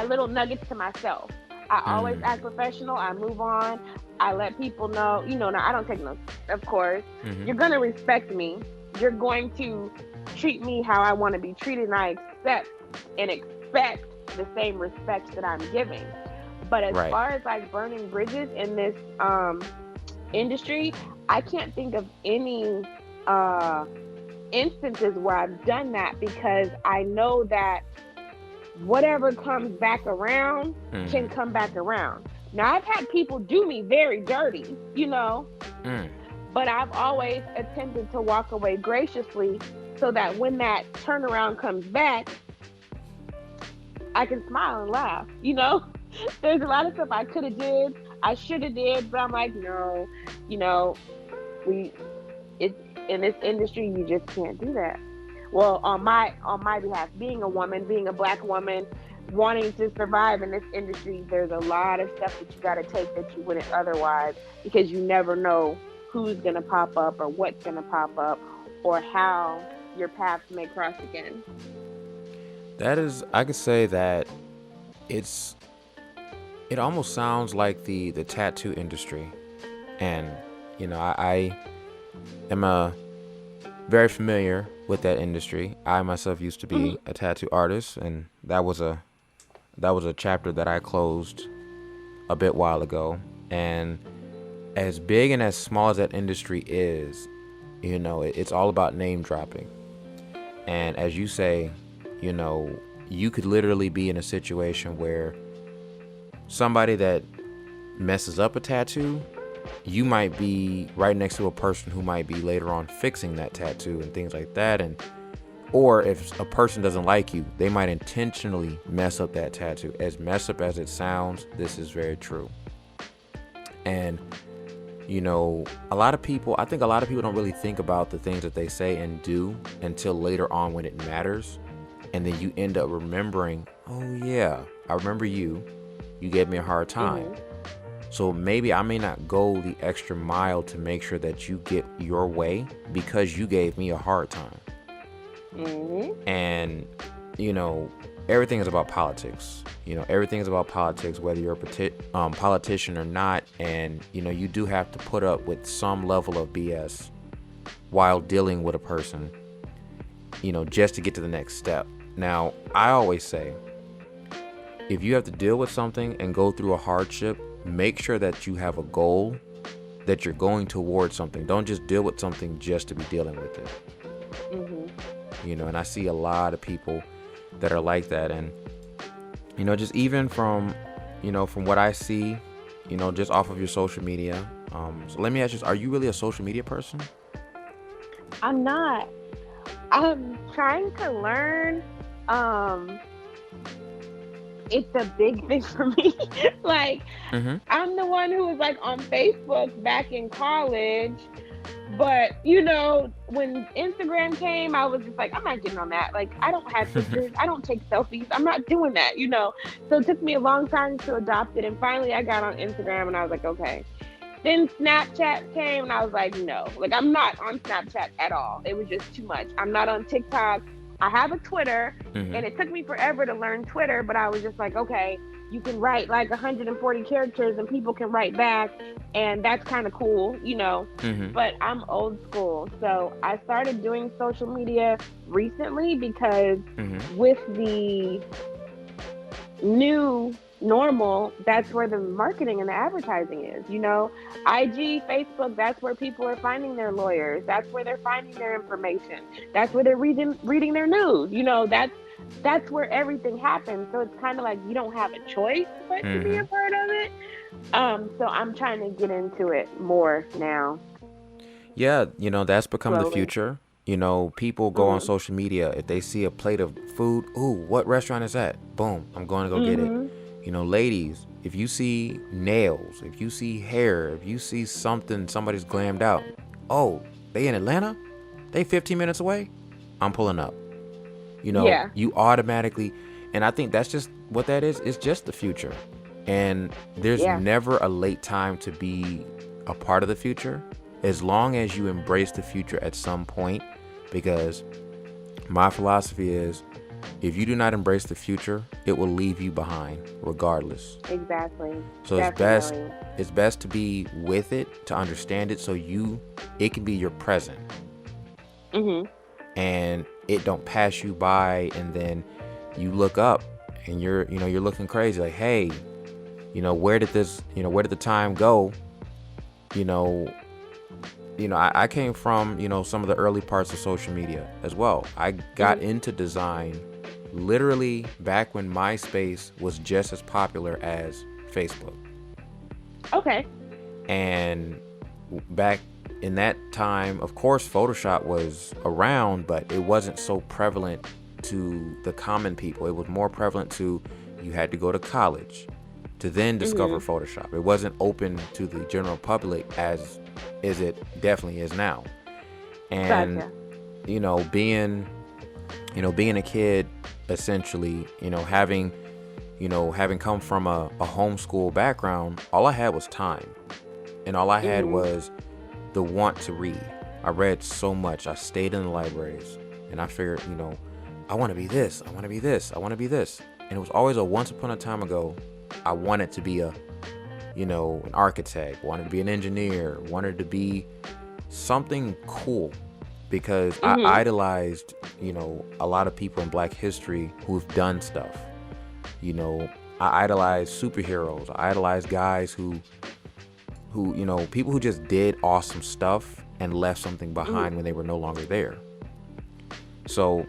little nuggets to myself. I always Mm. act professional. I move on. I let people know, now I don't take no, of course. Mm-hmm. You're going to respect me. You're going to treat me how I want to be treated, and I accept and expect the same respect that I'm giving. But as Right. far as like burning bridges in this industry, I can't think of any uh, instances where I've done that, because I know that whatever comes back around can Mm-hmm. come back around. Now, I've had people do me very dirty, Mm. but I've always attempted to walk away graciously, so that when that turnaround comes back, I can smile and laugh. There's a lot of stuff I could have did, I should have did, but I'm like, no, you know, we it's in this industry, you just can't do that. Well, on my behalf, being a woman, being a black woman, wanting to survive in this industry, there's a lot of stuff that you got to take that you wouldn't otherwise, because you never know who's going to pop up, or what's going to pop up, or how your paths may cross again. That is, I could say that it's, it almost sounds like the tattoo industry. And, I am very familiar with that industry. I myself used to Hmm. be a tattoo artist, and that was a chapter that I closed a bit while ago. And as big and as small as that industry is, it's all about name dropping. And as you say, you know, you could literally be in a situation where somebody that messes up a tattoo, you might be right next to a person who might be later on fixing that tattoo and things like that. And or if a person doesn't like you, they might intentionally mess up that tattoo. As messed up as it sounds, this is very true. And I think a lot of people don't really think about the things that they say and do until later on when it matters. And then you end up remembering, oh yeah, I remember you. You gave me a hard time. Hmm. So maybe I may not go the extra mile to make sure that you get your way because you gave me a hard time. Mhm. And, you know, everything is about politics. Everything is about politics, whether you're a politician or not. And, you do have to put up with some level of BS while dealing with a person, just to get to the next step. Now, I always say, if you have to deal with something and go through a hardship, make sure that you have a goal, that you're going towards something. Don't just deal with something just to be dealing with it. Mhm. And I see a lot of people that are like that. And, just even from what I see, just off of your social media. So let me ask you, are you really a social media person? I'm not. I'm trying to learn. Um, it's a big thing for me. Like, Mm-hmm. I'm the one who was like on Facebook back in college, but when Instagram came, I was just like, I'm not getting on that. Like, I don't have pictures, I don't take selfies, I'm not doing that. So it took me a long time to adopt it, and finally I got on Instagram, and I was like, okay. Then Snapchat came, and I was like, no, like, I'm not on Snapchat at all. It was just too much. I'm not on TikTok. I have a Twitter, Mm-hmm. and it took me forever to learn Twitter, but I was just like, okay, you can write like 140 characters and people can write back, and that's kind of cool. Mm-hmm. But I'm old school. So I started doing social media recently because Mm-hmm. with the new normal, that's where the marketing and the advertising is. IG, Facebook, that's where people are finding their lawyers, that's where they're finding their information, that's where they're reading their news. That's where everything happens. So it's kind of like you don't have a choice but to be Mm-hmm. a part of it. So I'm trying to get into it more now, Yeah, that's become the slowly. future. People go on Mhm. social media. If they see a plate of food, ooh, what restaurant is that? Boom, I'm going to go get it. Mhm. Ladies, if you see nails, if you see hair, if you see something, somebody's glammed out. Oh, they in Atlanta? They 15 minutes away? I'm pulling up. Yeah. You automatically, and I think that's just what that is. It's just the future. And there's Yeah. never a late time to be a part of the future, as long as you embrace the future at some point. Because my philosophy is, if you do not embrace the future, it will leave you behind regardless. Exactly. So Definitely. it's best to be with it, to understand it, so it can be your present, Mhm. and it don't pass you by, and then you look up and you're looking crazy, like, hey, where did the time go? you know I came from some of the early parts of social media as well. I got Mhm. into design literally back when MySpace was just as popular as Facebook. Okay. And back in that time, of course, Photoshop was around, but it wasn't so prevalent to the common people. It was more prevalent to, you had to go to college to then discover Mhm. Photoshop. It wasn't open to the general public as it definitely is now. And Gotcha. you know, being being a kid, essentially, having come from a homeschool background, all I had was time, and all I had Mhm. was the want to read. I read so much. I stayed in the libraries, and I figured, I want to be this. I want to be this. I want to be this. And it was always a once upon a time ago. I wanted to be an architect, wanted to be an engineer, wanted to be something cool, because I Mhm. idolized, a lot of people in Black history who've done stuff. You know, I idolize superheroes. I idolize guys who people who just did awesome stuff and left something Mhm. behind when they were no longer there. So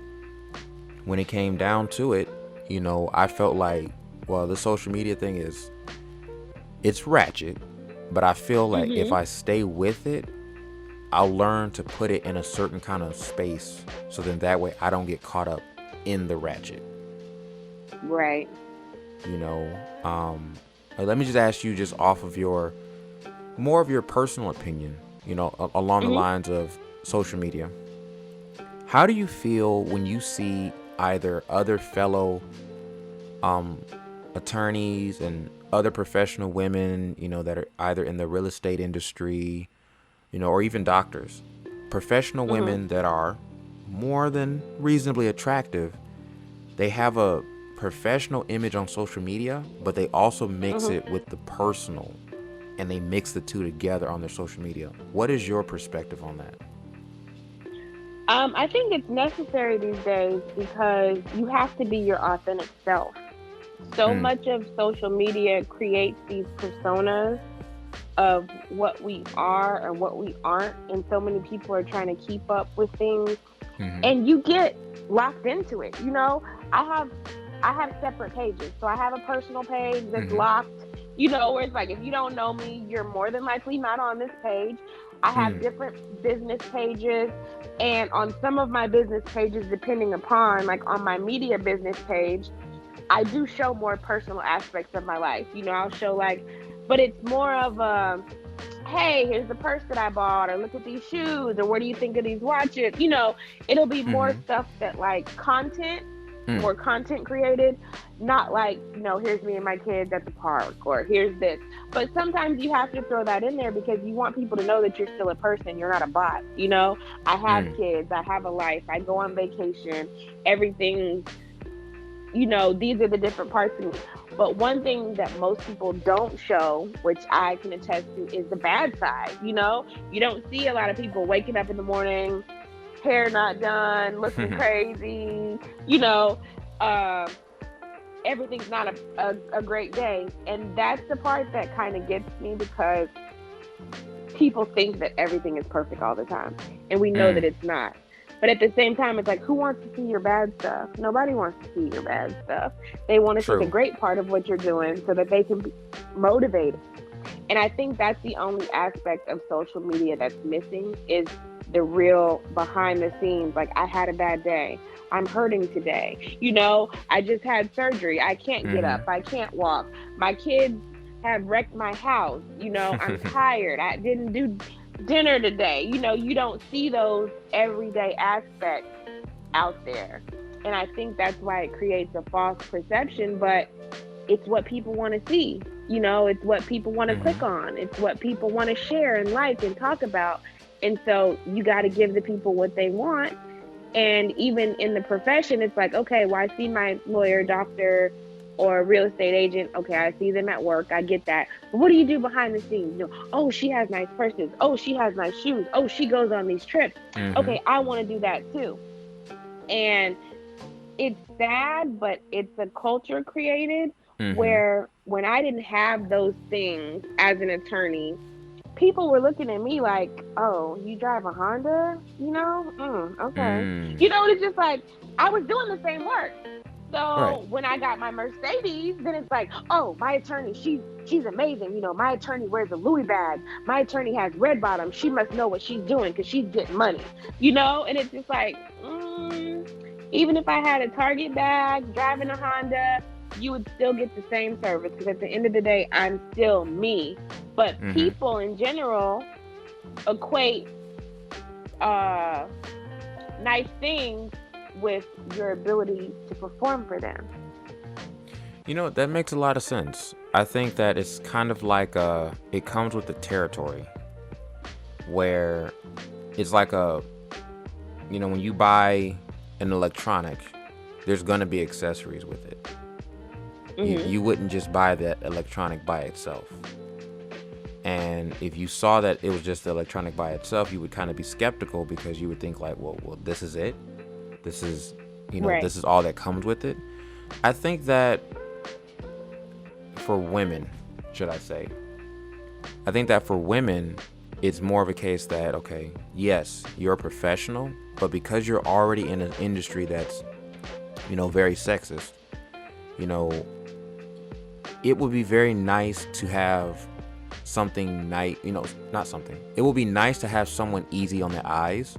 when it came down to it, I felt like, well, the social media thing it's ratchet, but I feel like if Mhm. I stay with it, I'll learn to put it in a certain kind of space, so then that way I don't get caught up in the ratchet. Right. You know, let me just ask you, just off of more of your personal opinion, along the Mhm. lines of social media. How do you feel when you see either other fellow attorneys and other professional women, that are either in the real estate industry, or even doctors. Professional Mhm. women that are more than reasonably attractive, they have a professional image on social media, but they also mix Mhm. it with the personal, and they mix the two together on their social media. What is your perspective on that? I think it's necessary these days because you have to be your authentic self. So Mm. much of social media creates these personas of what we are and what we aren't, and so many people are trying to keep up with things, Mm-hmm. and you get locked into it. I have separate pages. So I have a personal page that's Mm-hmm. locked, where it's like if you don't know me, you're more than likely not on this page. I have Mm. different business pages, and on some of my business pages, depending upon, like on my media business page, I do show more personal aspects of my life. I'll show like, but it's more of a, hey, here's the purse that I bought, or look at these shoes, or what do you think of these watches? It'll be more Mm-hmm. stuff that like content, Mm. more content created, not like, here's me and my kids at the park, or here's this. But sometimes you have to throw that in there because you want people to know that you're still a person, you're not a bot. I have Mm. kids, I have a life, I go on vacation, everything, these are the different parts of me. But one thing that most people don't show, which I can attest to, is the bad side. You don't see a lot of people waking up in the morning, hair not done, looking crazy, you know, uh, everything's not a great day. And that's the part that kind of gets me because people think that everything is perfect all the time. And we know that Mm. it's not. But at the same time, it's like, who wants to see your bad stuff? Nobody wants to see your bad stuff. They want to see the True. great part of what you're doing so that they can be motivated. And I think that's the only aspect of social media that's missing is the real behind the scenes. Like, I had a bad day. I'm hurting today. I just had surgery. I can't get Mm-hmm. up. I can't walk. My kids have wrecked my house. I'm tired. I didn't do dinner today. You don't see those everyday aspects out there. And I think that's why it creates a false perception, but it's what people want to see. It's what people want to Mm-hmm. click on. It's what people want to share and like and talk about. And so you got to give the people what they want. And even in the profession, it's like, okay, well, I see my lawyer, doctor, or real estate agent. Okay, I see them at work. I get that. But what do you do behind the scenes? Oh, she has nice purses. Oh, she has nice shoes. Oh, she goes on these trips. Mm-hmm. Okay, I want to do that too. And it's sad, but it's a culture created Mm-hmm. where when I didn't have those things as an attorney, people were looking at me like, "Oh, you drive a Honda? Okay." Mm. It's just like I was doing the same work. Right. So when I got my Mercedes, then it's like, "Oh, my attorney, she's amazing. My attorney wears a Louis bag. My attorney has red bottoms. She must know what she's doing because she's getting money." And it's just like, even if I had a Target bag, driving a Honda, you would still get the same service because at the end of the day, I'm still me. But Mm-hmm. people in general equate uh, nice things with your ability to perform for them. That makes a lot of sense. I think that it's kind of like it comes with the territory where it's like when you buy an electronic, there's gonna be accessories with it. You Hmm. you wouldn't just buy that electronic by itself. And if you saw that it was just the electronic by itself, you would kind of be skeptical because you would think like, well, this is it. This is, Right. this is all that comes with it. I think that for women, should I say, I think that for women, it's more of a case that, okay, yes, you're a professional, but because you're already in an industry that's, very sexist, you know, it would be very nice to have something nice, not something. It will be nice to have someone easy on the eyes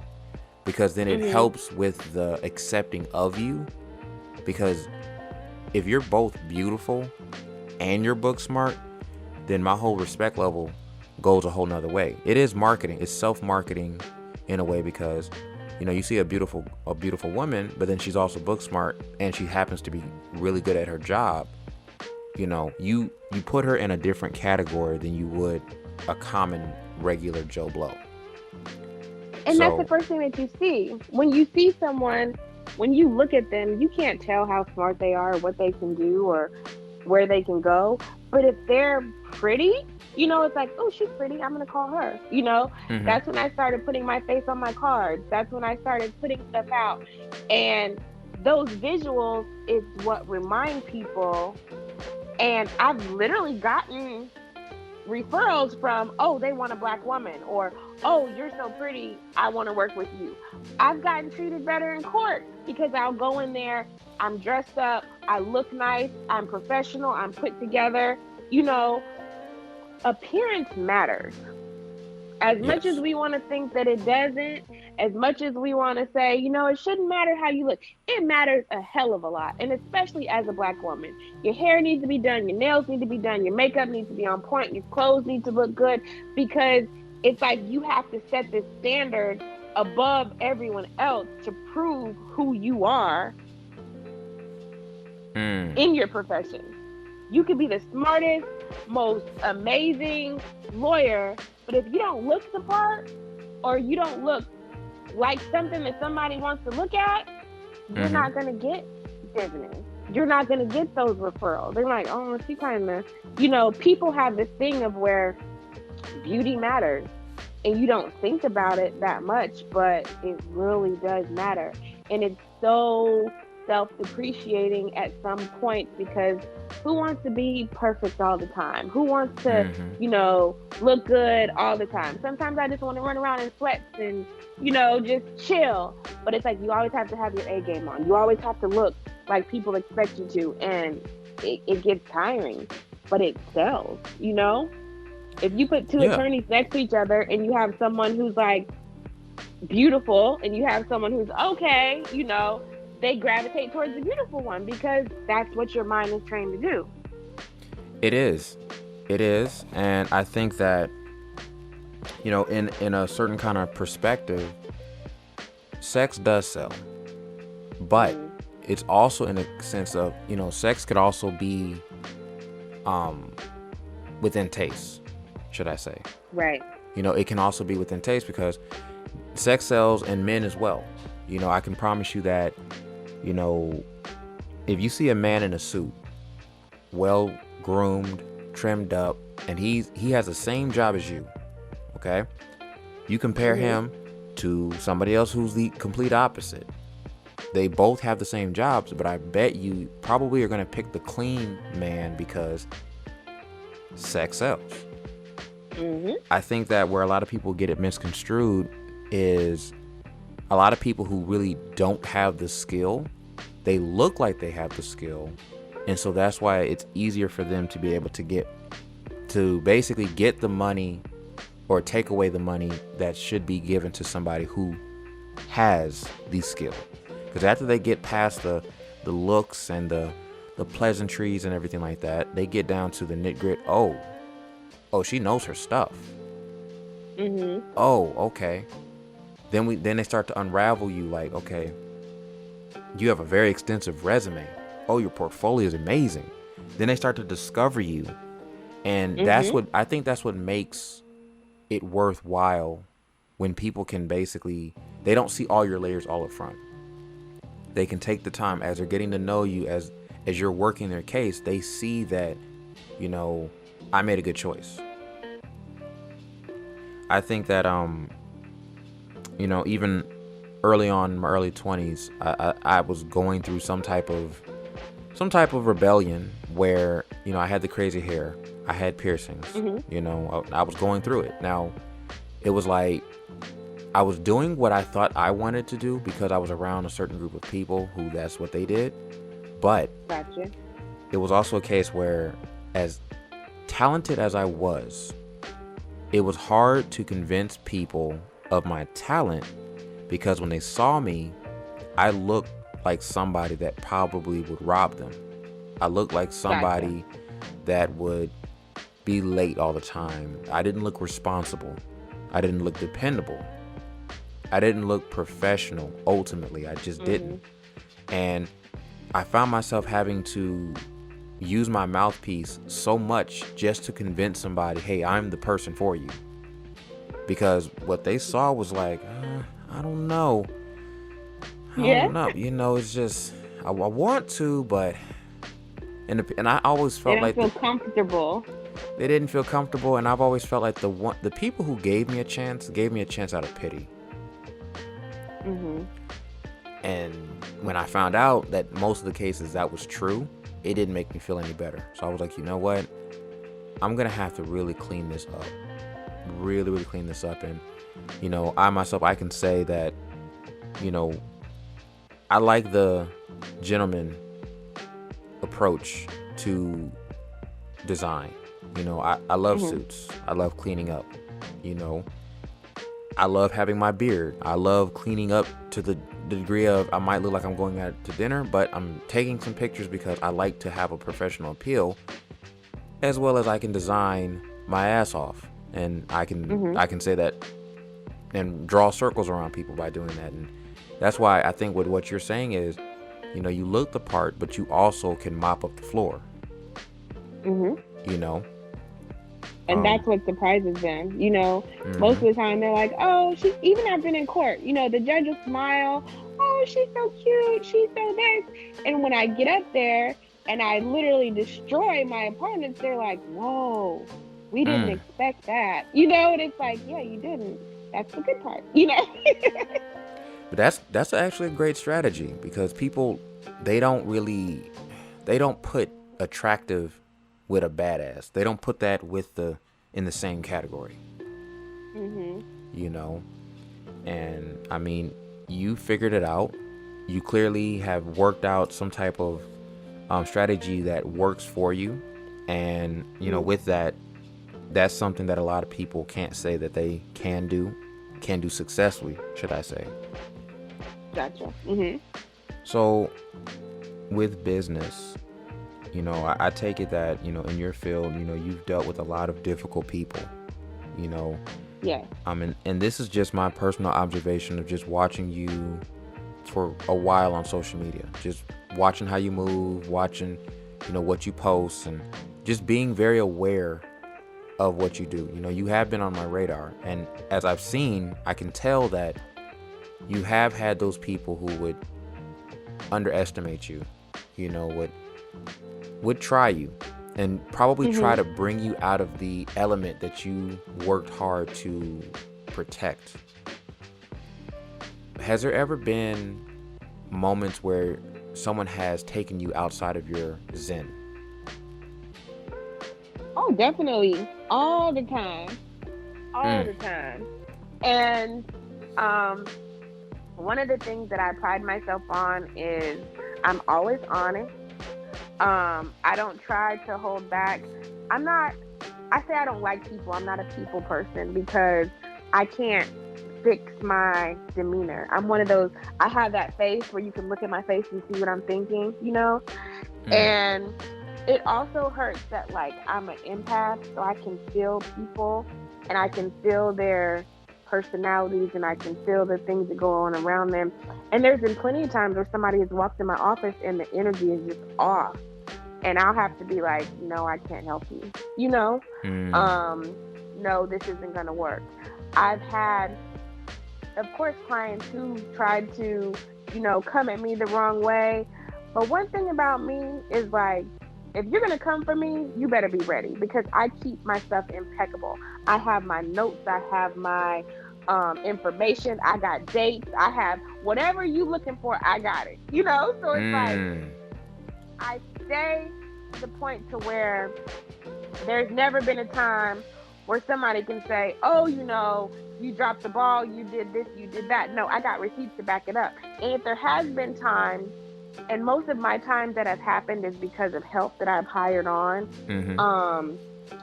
because then it Hmm. helps with the accepting of you. Because if you're both beautiful and you're book smart, then my whole respect level goes a whole nother way. It is marketing. It's self-marketing in a way because, you see a beautiful woman, but then she's also book smart and she happens to be really good at her job. you put her in a different category than you would a common regular Joe Blow. And that's the So, first thing that you see. When you see someone, when you look at them, you can't tell how smart they are, or what they can do, or where they can go. But if they're pretty, it's like, oh, she's pretty. I'm going to call her. hmm That's when I started putting my face on my cards. That's when I started putting stuff out. And those visuals is what remind people. And I've literally gotten referrals from, oh, they want a black woman, or, oh, you're so pretty, I want to work with you. I've gotten treated better in court because I'll go in there, I'm dressed up, I look nice, I'm professional, I'm put together. You know, Appearance matters. As much as yes. we want to think that it doesn't, as much as we want to say, it shouldn't matter how you look, it matters a hell of a lot. And especially as a black woman, your hair needs to be done, your nails need to be done, your makeup needs to be on point, your clothes need to look good, because it's like you have to set this standard above everyone else to prove who you are Mm. in your profession. You could be the smartest, most amazing lawyer, but if you don't look the part, or you don't look like something that somebody wants to look at, you're hmm not going to get business. You're not going to get those referrals. They're like, oh, she kind of, people have this thing of where beauty matters, and you don't think about it that much, but it really does matter. And it's so self-depreciating at some point, because who wants to be perfect all the time? Who wants to, hmm look good all the time? Sometimes I just want to run around in sweats and, just chill. But it's like you always have to have your A game on. You always have to look like people expect you to. And it gets tiring, but it sells. If you put two Yeah. attorneys next to each other and you have someone who's like beautiful and you have someone who's okay, they gravitate towards the beautiful one, because that's what your mind is trained to do. It is. It is. And I think that, in a certain kind of perspective, sex does sell. But Mm-hmm. it's also in a sense of, sex could also be um within taste, should I say. Right. It can also be within taste, because sex sells in men as well. I can promise you that, if you see a man in a suit, well groomed, trimmed up, and he has the same job as you, okay? You compare Mm-hmm. him to somebody else who's the complete opposite. They both have the same jobs, but I bet you probably are going to pick the clean man because sex sells. Mm-hmm. I think that where a lot of people get it misconstrued is a lot of people who really don't have the skill, they look like they have the skill. And so that's why it's easier for them to be able to basically get the money or take away the money that should be given to somebody who has the skill. Because after they get past the looks and the pleasantries and everything like that, they get down to the nit grit. Oh, she knows her stuff. Mm-hmm. Oh, okay. Then they start to unravel you, like, okay, you have a very extensive resume. Oh, your portfolio is amazing. Then they start to discover you. And Mm-hmm. I think that's what makes it worthwhile, when people can basically, they don't see all your layers all up front. They can take the time as they're getting to know you, as you're working their case, they see that, I made a good choice. I think that even early on in my early 20s, I was going through some type of rebellion where, I had the crazy hair, I had piercings, Mm-hmm. I was going through it. Now, it was like I was doing what I thought I wanted to do because I was around a certain group of people who that's what they did. But Gotcha. it was also a case where, as talented as I was, it was hard to convince people of my talent, because when they saw me, I looked like somebody that probably would rob them. I looked like somebody that would be late all the time. I didn't look responsible. I didn't look dependable. I didn't look professional. Ultimately, I just Mm-hmm. didn't. And I found myself having to use my mouthpiece so much just to convince somebody, hey, I'm the person for you. Because what they saw was like, I don't know. I Yeah. don't know. It's just, I want to, but, and I always They felt don't like feel comfortable. they didn't feel comfortable. And I've always felt like the people who gave me a chance out of pity. Mhm. And when I found out that most of the cases that was true, it didn't make me feel any better. So I was like, you know what? I'm going to have to really clean this up. Really, really clean this up. And, I myself, I can say that, I like the gentleman approach to design. I love suits. I love cleaning up. I love having my beard. I love cleaning up to the degree of I might look like I'm going out to dinner, but I'm taking some pictures because I like to have a professional appeal, as well as I can design my ass off, and I can say that and draw circles around people by doing that. And that's why I think what you're saying is, you look the part, but you also can mop up the floor. Mhm. You know. And that's what surprises them. Most of the time they're like, "Oh, she." Even I've been in court. The judge will smile. "Oh, she's so cute. She's so this." And when I get up there and I literally destroy my opponents, they're like, "Whoa, we didn't expect that." And it's like, "Yeah, you didn't. That's the good part." But that's actually a great strategy, because people, they don't put attractive with a badass. They don't put that in the same category. Mhm. And I mean, you figured it out. You clearly have worked out some type of strategy that works for you, and with that, that's something that a lot of people can't say that they can do successfully, should I say. Gotcha. Mhm. So with business, I take it that, in your field, you've dealt with a lot of difficult people, you know. Yeah. And this is just my personal observation of just watching you for a while on social media, just watching how you move, watching, what you post, and just being very aware of what you do. You have been on my radar, and as I've seen, I can tell that you have had those people who would underestimate you, would try you, and probably try to bring you out of the element that you worked hard to protect. Has there ever been moments where someone has taken you outside of your zen? Oh, definitely. All the time. All the time. And one of the things that I pride myself on is I'm always honest. I don't try to hold back. I say I don't like people. I'm not a people person because I can't fix my demeanor. I'm one of those, I have that face where you can look at my face and see what I'm thinking. And it also hurts that, like, I'm an empath, so I can feel people and I can feel their personalities and I can feel the things that go on around them. And there's been plenty of times where somebody has walked in my office and the energy is just off. And I'll have to be like, "No, I can't help you. No, this isn't going to work." I've had, of course, clients who tried to, come at me the wrong way. But one thing about me is, like, if you're going to come for me, you better be ready, because I keep my stuff impeccable. I have my notes. I have my information. I got dates. I have whatever you looking for. I got it, So it's like, I stay to the point to where there's never been a time where somebody can say, "Oh, you dropped the ball, you did this, you did that." No, I got receipts to back it up. And if there has been times, and most of my times that have happened is because of help that I've hired on,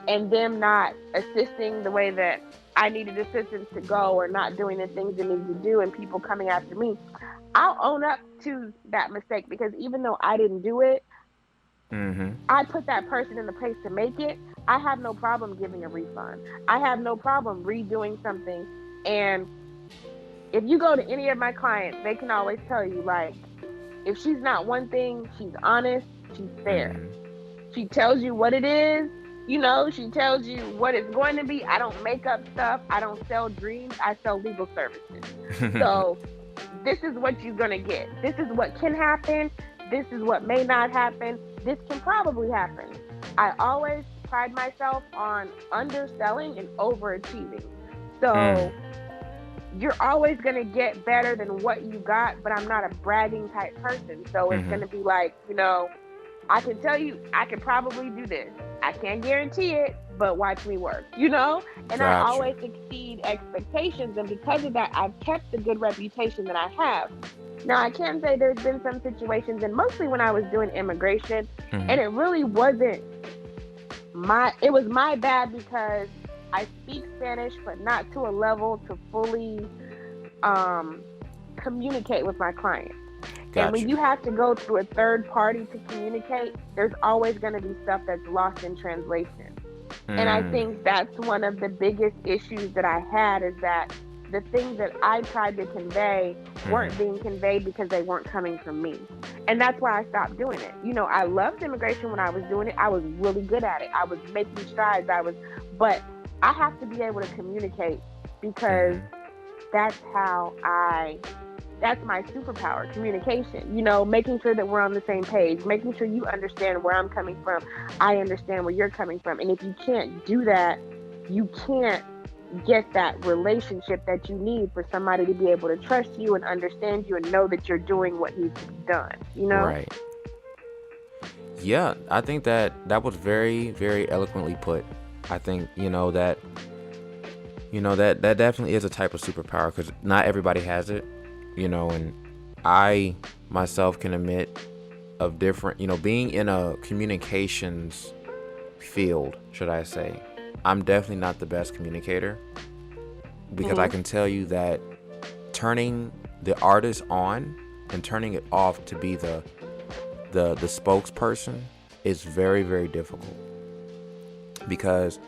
and them not assisting the way that I needed assistance to go, or not doing the things they need to do, and people coming after me, I'll own up to that mistake, because even though I didn't do it, I put that person in the place to make it. I have no problem giving a refund. I have no problem redoing something. And if you go to any of my clients, they can always tell you, like, if she's not one thing, she's honest, she's fair. She tells you what it is. She tells you what it's going to be. I don't make up stuff. I don't sell dreams. I sell legal services. So this is what you're going to get. This is what can happen. This is what may not happen. This can probably happen. I always pride myself on underselling and overachieving. So you're always going to get better than what you got, but I'm not a bragging type person. So it's going to be like, I can tell you, I can probably do this. I can't guarantee it, but watch me work, And Gotcha. I always exceed expectations. And because of that, I've kept the good reputation that I have. Now, I can say there's been some situations, and mostly when I was doing immigration, and it really wasn't it was my bad because I speak Spanish, but not to a level to fully communicate with my clients. Gotcha. And when you have to go through a third party to communicate, there's always going to be stuff that's lost in translation. And I think that's one of the biggest issues that I had, is that the things that I tried to convey weren't being conveyed because they weren't coming from me. And that's why I stopped doing it. I loved immigration when I was doing it. I was really good at it. I was making strides. But I have to be able to communicate, because that's my superpower, communication. Making sure that we're on the same page, making sure you understand where I'm coming from, I understand where you're coming from. And if you can't do that, you can't get that relationship that you need for somebody to be able to trust you and understand you and know that you're doing what needs to be done, Right. Yeah, I think that was very, very eloquently put. I think, that definitely is a type of superpower, because not everybody has it, and I myself can admit of different, being in a communications field, should I say, I'm definitely not the best communicator, because I can tell you that turning the artist on and turning it off to be the spokesperson is very, very difficult, because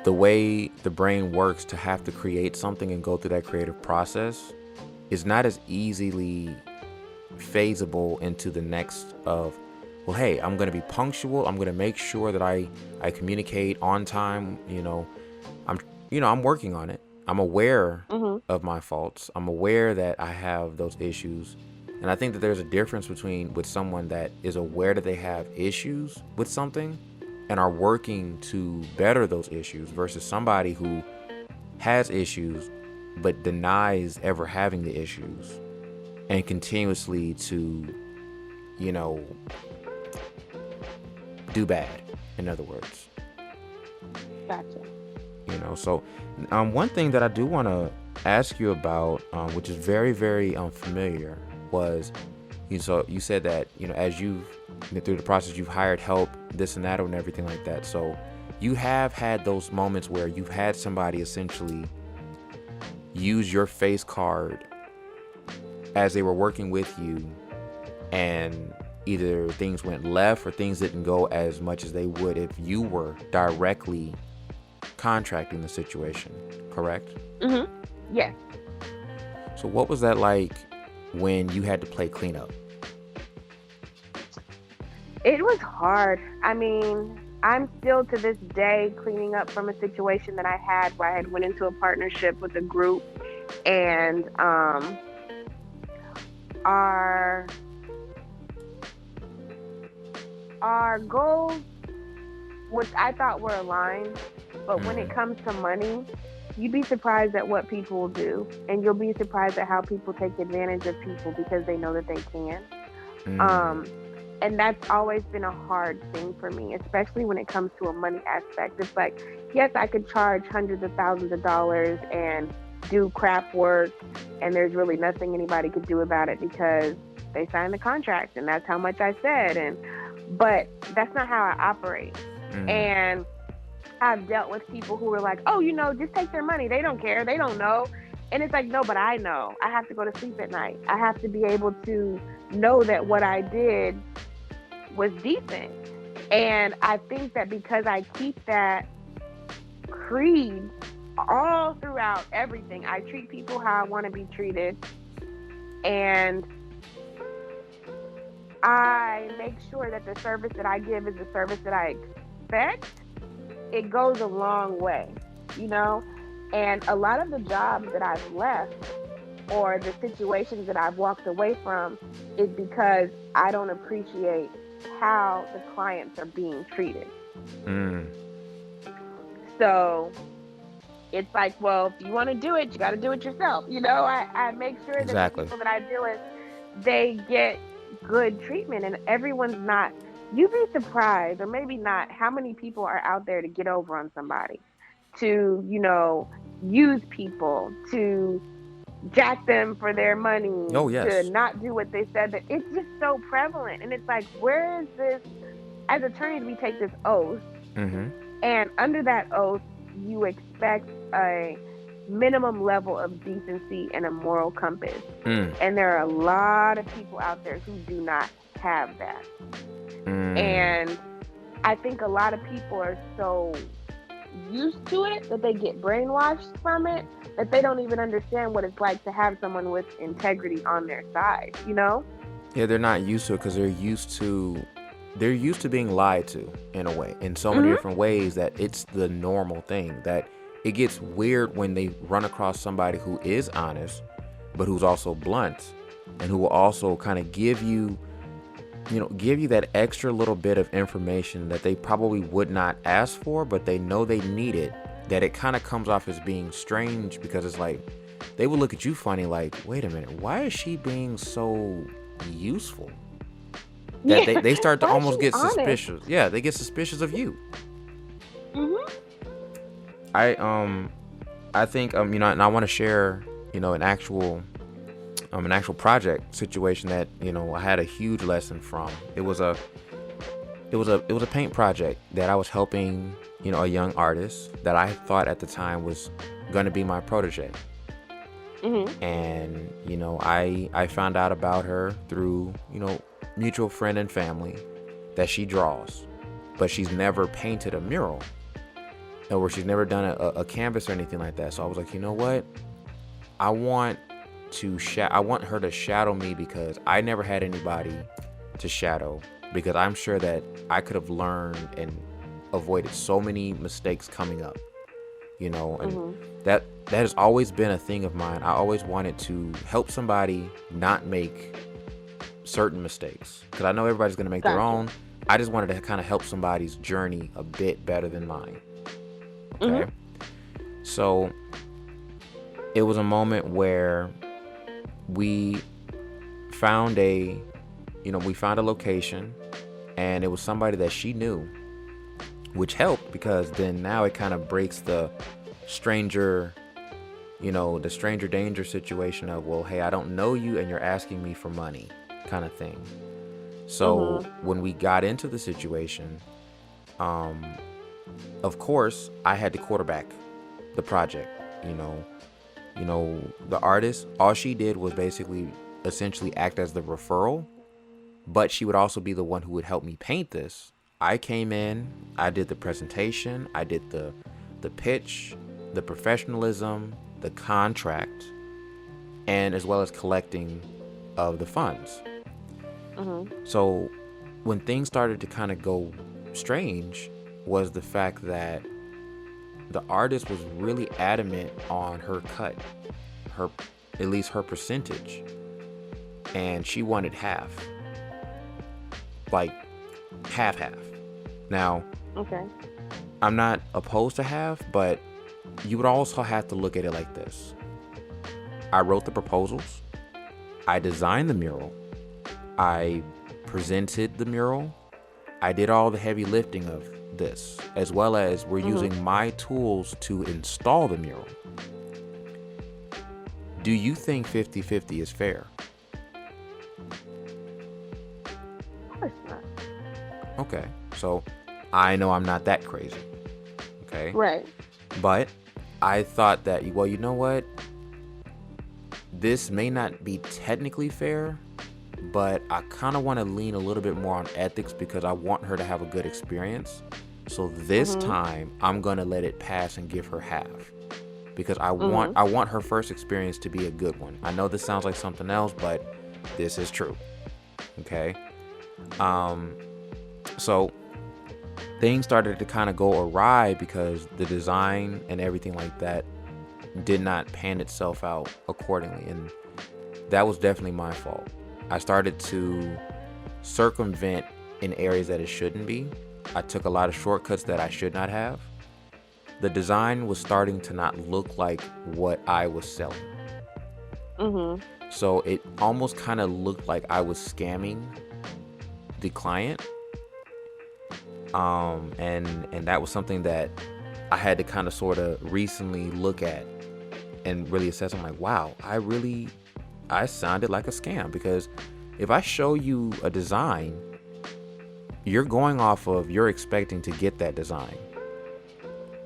the way the brain works to have to create something and go through that creative process is not as easily feasible into the next of, well, hey, I'm going to be punctual. I'm going to make sure that I communicate on time. I'm working on it. I'm aware of my faults. I'm aware that I have those issues. And I think that there's a difference with someone that is aware that they have issues with something and are working to better those issues, versus somebody who has issues but denies ever having the issues and continuously to, do bad, in other words. Gotcha. So one thing that I do want to ask you about, which is very, very familiar, was, so you said that, as you've been through the process, you've hired help, this and that, and everything like that. So you have had those moments where you've had somebody essentially use your face card as they were working with you, and either things went left or things didn't go as much as they would if you were directly contracting the situation, correct? Yes. So what was that like when you had to play cleanup? It was hard. I mean, I'm still to this day cleaning up from a situation that I had where I had went into a partnership with a group, and our goals, which I thought were aligned, but when it comes to money, you'd be surprised at what people will do, and you'll be surprised at how people take advantage of people because they know that they can. And that's always been a hard thing for me, especially when it comes to a money aspect. It's like, yes, I could charge hundreds of thousands of dollars and do crap work, and there's really nothing anybody could do about it because they signed the contract and that's how much I said. But that's not how I operate. And I've dealt with people who were like, oh, just take their money. They don't care. They don't know. And it's like, no, but I know. I have to go to sleep at night. I have to be able to know that what I did was decent. And I think that because I keep that creed all throughout everything, I treat people how I want to be treated. And I make sure that the service that I give is the service that I expect, it goes a long way, you know? And a lot of the jobs that I've left or the situations that I've walked away from is because I don't appreciate how the clients are being treated. Mm, So it's like, well, if you want to do it, you got to do it yourself. I make sure that the exactly. people that I deal with, they get good treatment and everyone's not, you'd be surprised, or maybe not, how many people are out there to get over on somebody, to, use people, to jack them for their money, Oh, to yes. not do what they said. That it's just so prevalent. And it's like, where is this? As attorneys, we take this oath, Mm-hmm. and under that oath, you expect a minimum level of decency and a moral compass. Mm, And there are a lot of people out there who do not have that. mm. And I think a lot of people are so used to it that they get brainwashed from it, that they don't even understand what it's like to have someone with integrity on their side, you know? Yeah, they're not used to it because they're used to being lied to in a way, in so many Mhm. different ways that it's the normal thing. That it gets weird when they run across somebody who is honest, but who's also blunt, and who will also kind of give you that extra little bit of information that they probably would not ask for, but they know they need it. That it kind of comes off as being strange because it's like they would look at you funny, like, wait a minute, why is she being so useful? That Yeah. they start to Why is almost she get honest? suspicious. Yeah, they get suspicious of you. Mhm. I think and I want to share an actual project situation that I had a huge lesson from. It was a paint project that I was helping a young artist that I thought at the time was going to be my protege. Mhm. And I found out about her through mutual friend and family, that she draws, but she's never painted a mural, or she's never done a canvas or anything like that. So I was like, you know what, I want I want her to shadow me, because I never had anybody to shadow, because I'm sure that I could have learned and avoided so many mistakes coming up, and Mhm. that has always been a thing of mine. I always wanted to help somebody not make certain mistakes, because I know everybody's going to make their Gotcha. own. I just wanted to kind of help somebody's journey a bit better than mine. Mhm. Okay. So it was a moment where we found we found a location, and it was somebody that she knew, which helped, because then now it kind of breaks stranger the stranger danger situation of, well, hey, I don't know you and you're asking me for money, kind of thing. So Mhm. when we got into the situation, um of course I had to quarterback the project. you know the artist, all she did was basically essentially act as the referral, but she would also be the one who would help me paint this. I came in, I did the presentation, I did the pitch, the professionalism, the contract, and as well as collecting of the funds. Mhm. So when things started to kind of go strange was the fact that the artist was really adamant on her cut, her at least her percentage, and she wanted half, like half. Now, Okay. I'm not opposed to half, but you would also have to look at it like this. I wrote the proposals, I designed the mural, I presented the mural, I did all the heavy lifting of this, as well as we're Mhm. using my tools to install the mural. Do you think 50-50 is fair? Of course not. Okay, so I know I'm not that crazy. Okay, Right. but I thought that, well, you know what? This may not be technically fair, but I kind of want to lean a little bit more on ethics, because I want her to have a good experience. So this Mhm. time I'm going to let it pass and give her half, because Mhm. I want her first experience to be a good one. I know this sounds like something else, but this is true. Okay? Um, so things started to kind of go awry because the design and everything like that did not pan itself out accordingly. And that was definitely my fault. I started to circumvent in areas that it shouldn't be. I took a lot of shortcuts that I should not have. The design was starting to not look like what I was selling. Mhm. So it almost kind of looked like I was scamming the client. And that was something that I had to kind of sort of recently look at and really assess. I'm like, wow, I sounded like a scam, because if I show you a design, you're going off of, you're expecting to get that design.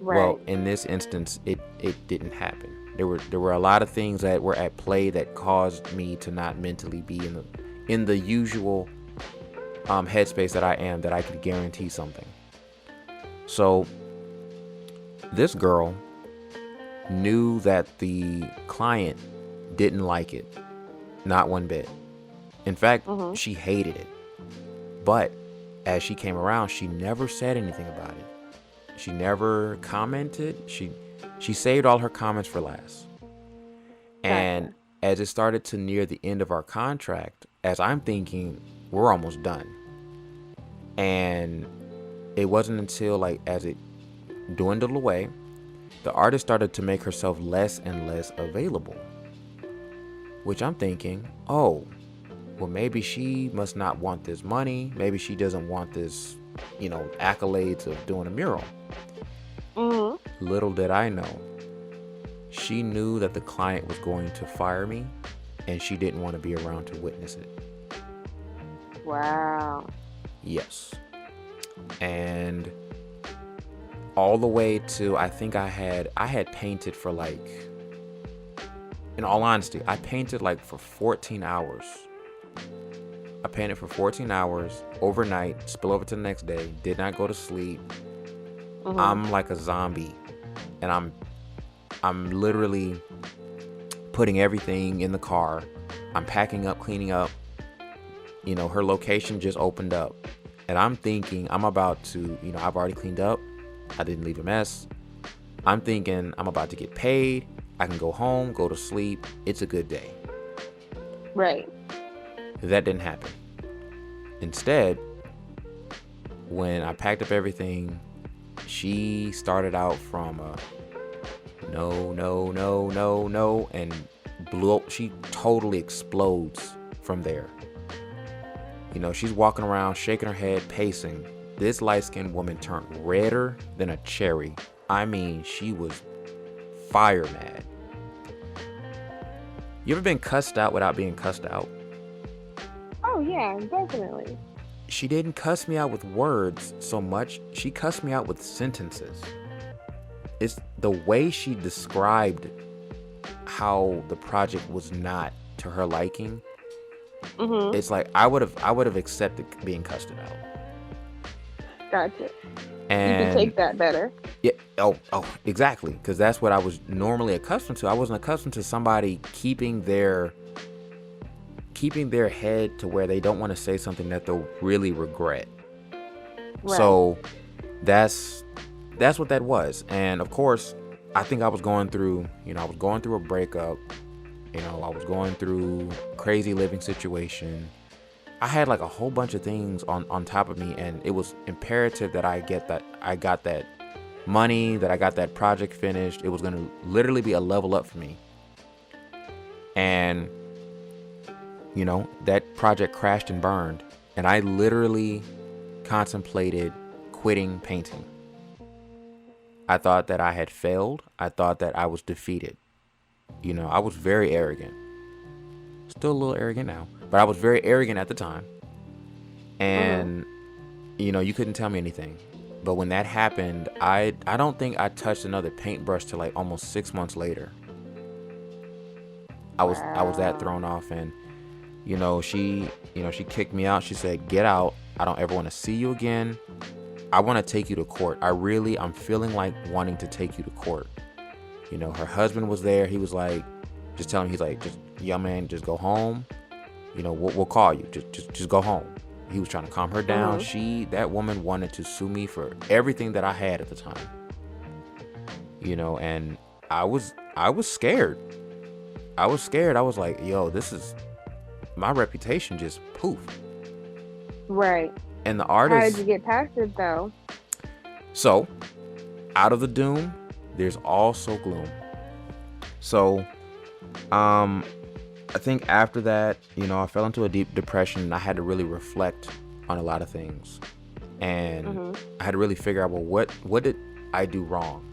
Right. Well, in this instance, it didn't happen. There were a lot of things that were at play that caused me to not mentally be in the usual headspace that I am, that I could guarantee something. So this girl knew that the client didn't like it, not one bit. In fact, Mhm. she hated it. But as she came around, she never said anything about it. She never commented. She saved all her comments for last. And Gotcha. as it started to near the end of our contract, as I'm thinking, we're almost done. And it wasn't until, like, as it dwindled away, the artist started to make herself less and less available. Which I'm thinking, oh, well, maybe she must not want this money. Maybe she doesn't want this, accolades of doing a mural. Mhm. Little did I know, she knew that the client was going to fire me, and she didn't want to be around to witness it. Wow. Yes. And all the way to, I think I had painted for, like, in all honesty, I painted like for 14 hours. I painted for 14 hours overnight, spill over to the next day, did not go to sleep. Mhm. I'm like a zombie, and I'm literally putting everything in the car. I'm packing up, cleaning up. Her location just opened up, and I'm thinking I'm about to, I've already cleaned up. I didn't leave a mess. I'm thinking I'm about to get paid. I can go home, go to sleep. It's a good day. Right. That didn't happen. Instead, when I packed up everything, she started out from no, no, no, no, no, and blew up. She totally explodes from there. She's walking around, shaking her head, pacing. This light-skinned woman turned redder than a cherry. I mean, she was fire mad. You ever been cussed out without being cussed out? Oh yeah, definitely. She didn't cuss me out with words so much. She cussed me out with sentences. It's the way she described how the project was not to her liking. Mhm. It's like I would have accepted being cussed out. Gotcha. You can And take that better. yeah, oh, exactly, because that's what I was normally accustomed to. I wasn't accustomed to somebody keeping their head to where they don't want to say something that they'll really regret. Right. So that's what that was. And of course, I think I was going through, a breakup. I was going through a crazy living situation. I had like a whole bunch of things on top of me, and it was imperative that I got that money, that I got that project finished. It was going to literally be a level up for me. And that project crashed and burned, and I literally contemplated quitting painting. I thought that I had failed. I thought that I was defeated. I was very arrogant. Still a little arrogant now, but I was very arrogant at the time. And, you couldn't tell me anything. But when that happened, I don't think I touched another paintbrush till like almost 6 months later. I was that thrown off, and she kicked me out. She said, "Get out. I don't ever want to see you again. I want to take you to court. I'm feeling like wanting to take you to court." Her husband was there. He was like, he's like, "Just, young man, just go home. We'll call you. Just go home." He was trying to calm her down. That woman wanted to sue me for everything that I had at the time. And I was scared. I was scared. I was like, yo, this is my reputation just poof. Right. And the artist. How did you get past it though? So, out of the doom, there's also gloom. So, I think after that, I fell into a deep depression and I had to really reflect on a lot of things. And I had to really figure out, well, what did I do wrong?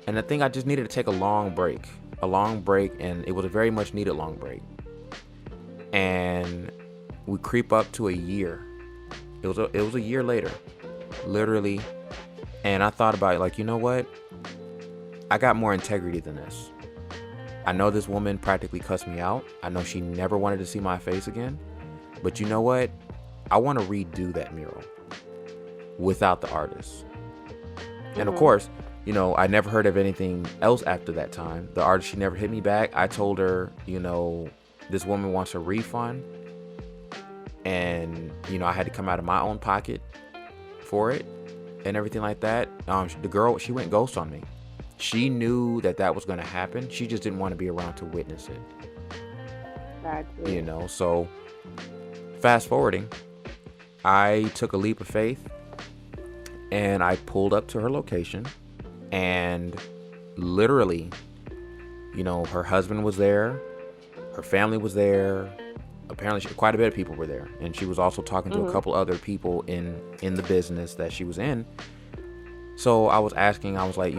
And I think I just needed to take a long break, and it was a very much needed long break. And we creep up to a year. It was a year later, literally. And I thought about it, like, you know what? I got more integrity than this. I know this woman practically cussed me out. I know she never wanted to see my face again. But you know what? I want to redo that mural without the artist. And of course, I never heard of anything else after that time. The artist, she never hit me back. I told her, this woman wants a refund. And, I had to come out of my own pocket for it and everything like that. The girl, she went ghost on me. She knew that was going to happen. She just didn't want to be around to witness it. Gotcha. So fast forwarding, I took a leap of faith and I pulled up to her location, and literally, her husband was there, her family was there. Apparently quite a bit of people were there, and she was also talking to a couple other people in the business that she was in. So I was asking, I was like,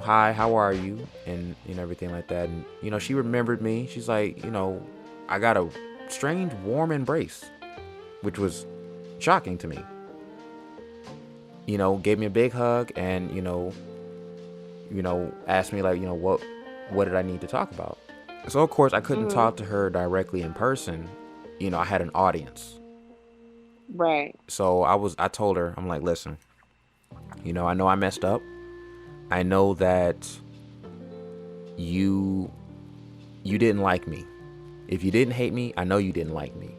hi, how are you? And everything like that. And she remembered me. She's like, I got a strange warm embrace, which was shocking to me. Gave me a big hug and asked me like, what did I need to talk about? So of course I couldn't talk to her directly in person. I had an audience. Right. So I told her, I'm like, listen, I know I messed up. I know that you didn't like me. If you didn't hate me, I know you didn't like me.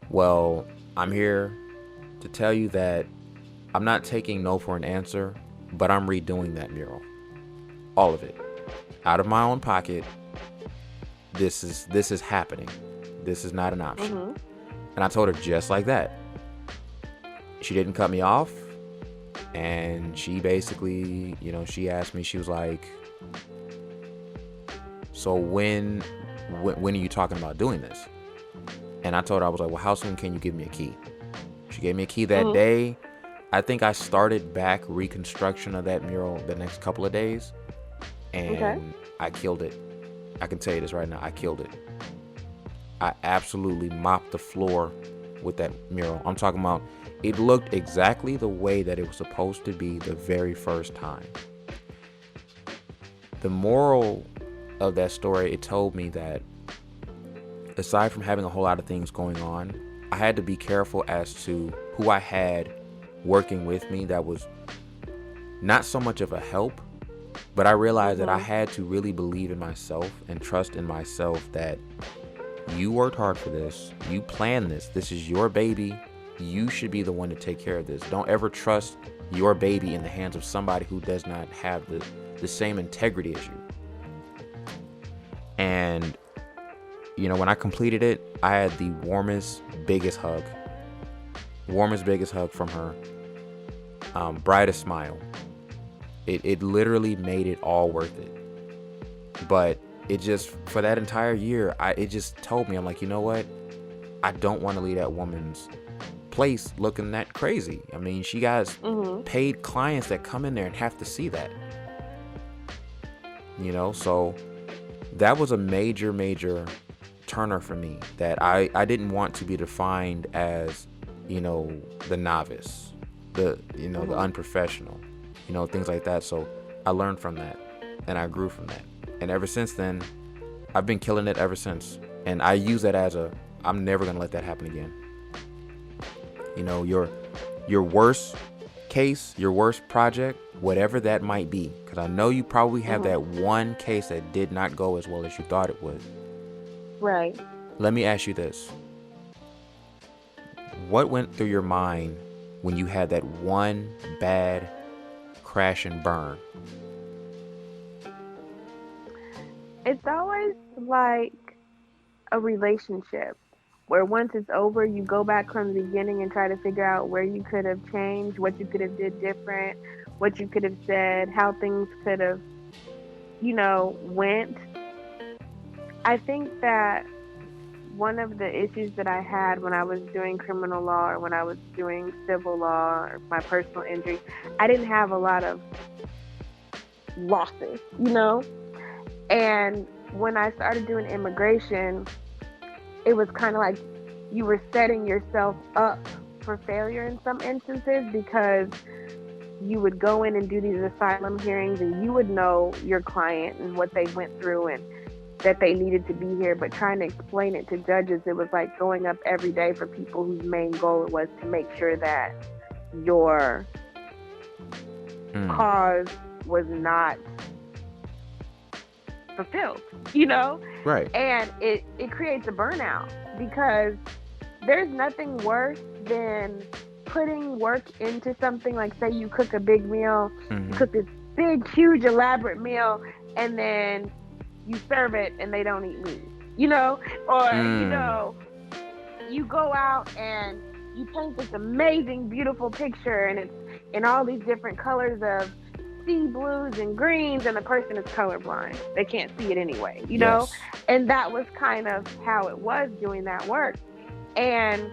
Well, I'm here to tell you that I'm not taking no for an answer, but I'm redoing that mural. All of it. Out of my own pocket. This is happening. This is not an option. And I told her just like that. She didn't cut me off. And she basically, she asked me, she was like, so when are you talking about doing this? And I told her, I was like, well, how soon can you give me a key? She gave me a key that day. I think I started back reconstruction of that mural the next couple of days. And I killed it. I can tell you this right now. I killed it. I absolutely mopped the floor with that mural. I'm talking about, it looked exactly the way that it was supposed to be the very first time. The moral of that story, it told me that aside from having a whole lot of things going on, I had to be careful as to who I had working with me that was not so much of a help, but I realized that I had to really believe in myself and trust in myself that you worked hard for this. You planned this. This is your baby. You should be the one to take care of this. Don't ever trust your baby in the hands of somebody who does not have the same integrity as you. And, when I completed it, I had the warmest, biggest hug from her. Brightest smile. It literally made it all worth it. But it just, for that entire year, it just told me, I'm like, you know what? I don't want to leave that woman's place looking that crazy. I mean, she got paid clients that come in there and have to see that. So that was a major turner for me, that I didn't want to be defined as, the novice, the unprofessional, things like that. So I learned from that and I grew from that. And ever since then, I've been killing it ever since. And I use that as I'm never going to let that happen again. Your worst case, your worst project, whatever that might be, because I know you probably have that one case that did not go as well as you thought it would. Right. Let me ask you this. what went through your mind when you had that one bad crash and burn? It's always like a relationship where once it's over, you go back from the beginning and try to figure out where you could have changed, what you could have did different, what you could have said, how things could have, went. I think that one of the issues that I had when I was doing criminal law or when I was doing civil law or my personal injury, I didn't have a lot of losses. And when I started doing immigration, it was kind of like you were setting yourself up for failure in some instances, because you would go in and do these asylum hearings and you would know your client and what they went through and that they needed to be here, but trying to explain it to judges, it was like going up every day for people whose main goal was to make sure that your cause was not fulfilled. Right. And it creates a burnout, because there's nothing worse than putting work into something. Like, say you cook a big meal, you cook this big, huge, elaborate meal, and then you serve it and they don't eat meat, or you go out and you paint this amazing, beautiful picture, and it's in all these different colors of sea blues and greens, and the person is colorblind. They can't see it anyway, Yes. And that was kind of how it was doing that work. And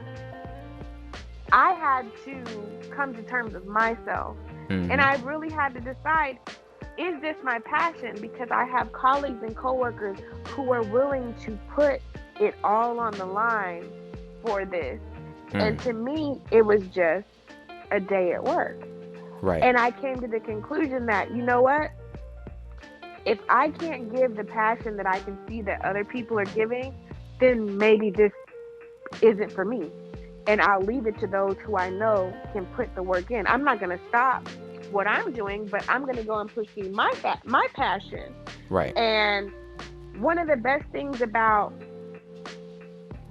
I had to come to terms with myself. And I really had to decide, is this my passion? Because I have colleagues and coworkers who are willing to put it all on the line for this. And to me, it was just a day at work. Right. And I came to the conclusion that, you know what? If I can't give the passion that I can see that other people are giving, then maybe this isn't for me. And I'll leave it to those who I know can put the work in. I'm not going to stop what I'm doing, but I'm going to go and pursue my passion. Right. And one of the best things about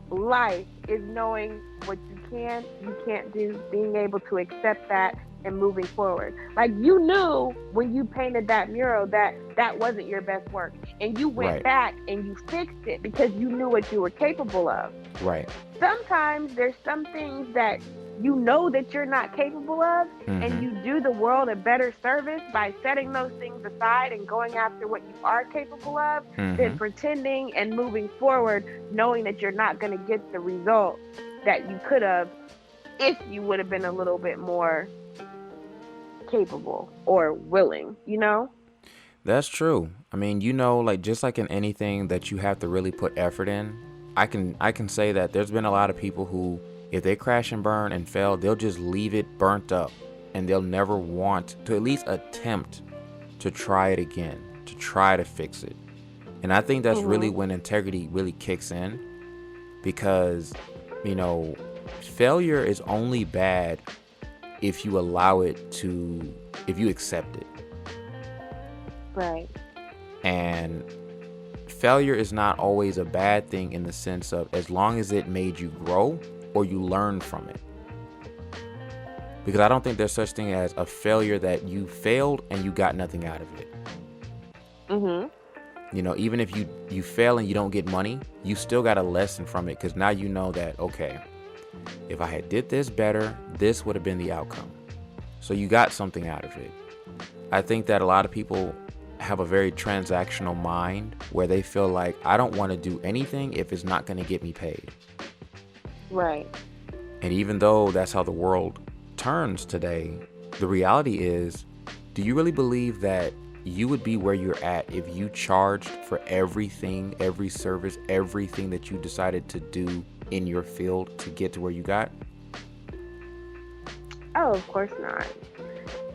life is knowing what you can't do, being able to accept that and moving forward. Like, you knew when you painted that mural that that wasn't your best work, and you went back and you fixed it because you knew what you were capable of. Right. Sometimes there's some things that you know that you're not capable of, and you do the world a better service by setting those things aside and going after what you are capable of than pretending and moving forward knowing that you're not going to get the result that you could have if you would have been a little bit more capable or willing. That's true. I mean, like, just like in anything that you have to really put effort in, I can say that there's been a lot of people who, if they crash and burn and fail, they'll just leave it burnt up, and they'll never want to at least attempt to try it again, to try to fix it. And I think that's really when integrity really kicks in, because, failure is only bad if you allow it to, if you accept it. Right. And failure is not always a bad thing in the sense of, as long as it made you grow or you learn from it. Because I don't think there's such thing as a failure that you failed and you got nothing out of it. Even if you fail and you don't get money, you still got a lesson from it, because now you know that, okay, if I had did this better, this would have been the outcome. So you got something out of it. I think that a lot of people have a very transactional mind where they feel like, I don't want to do anything if it's not going to get me paid. Right. And even though that's how the world turns today, the reality is, do you really believe that you would be where you're at if you charged for everything, every service, everything that you decided to do in your field to get to where you got? Oh, of course not.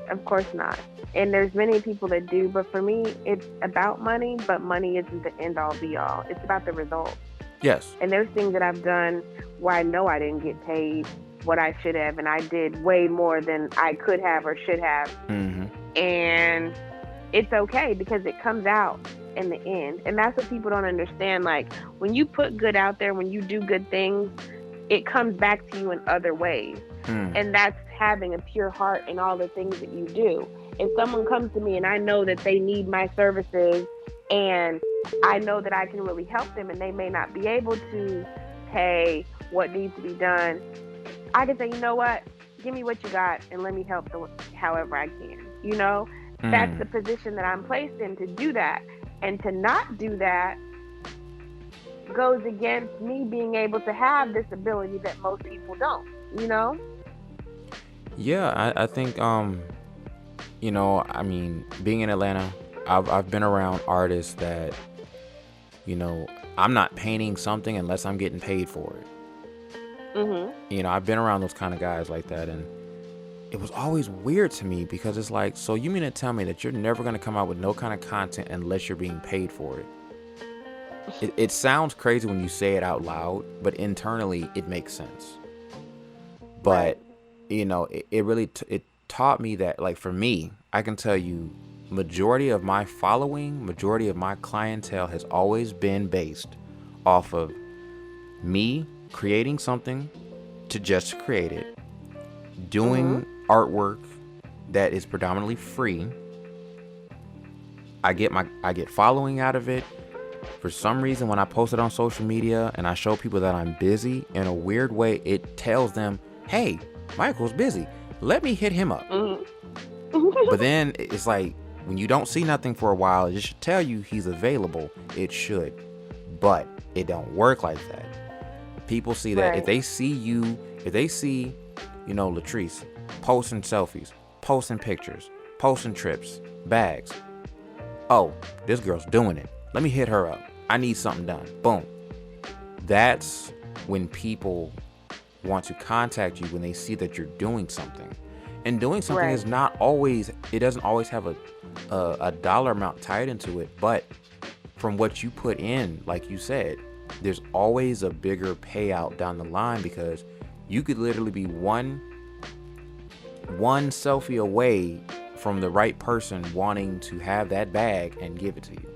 Of course not. And there's many people that do, but for me, it's about money, but money isn't the end all be all. It's about the result. Yes. And there's things that I've done where I know I didn't get paid what I should have, and I did way more than I could have or should have. And it's okay, because it comes out in the end. And that's what people don't understand. Like, when you put good out there, when you do good things, it comes back to you in other ways. Mm. And that's having a pure heart in all the things that you do. If someone comes to me and I know that they need my services and I know that I can really help them and they may not be able to pay what needs to be done, I can say, you know what? Give me what you got and let me help however I can. That's the Mm. position that I'm placed in to do that. And to not do that goes against me being able to have this ability that most people don't, you know? Yeah, I think I mean, being in Atlanta, I've been around artists that, you know, I'm not painting something unless I'm getting paid for it. Mhm. I've been around those kind of guys like that, and it was always weird to me because it's like, so you mean to tell me that you're never gonna come out with no kind of content unless you're being paid for it? It sounds crazy when you say it out loud, but internally it makes sense. Right. But it really it taught me that, like, for me, I can tell you, majority of my following, majority of my clientele has always been based off of me creating something to just create it, Mhm. doing artwork that is predominantly free. I get following out of it. For some reason, when I post it on social media and I show people that I'm busy, in a weird way, it tells them, hey, Michael's busy. Let me hit him up. Mhm. But then it's like, when you don't see nothing for a while, it should tell you he's available. It should. But it don't work like that. People see that if Right. they see you, if they see, Latrice posting selfies, posting pictures, posting trips, bags. Oh, this girl's doing it. Let me hit her up. I need something done. Boom. That's when people want to contact you, when they see that you're doing something. And doing something Right. is not always, it doesn't always have a dollar amount tied into it. But from what you put in, like you said, there's always a bigger payout down the line, because you could literally be one selfie away from the right person wanting to have that bag and give it to you.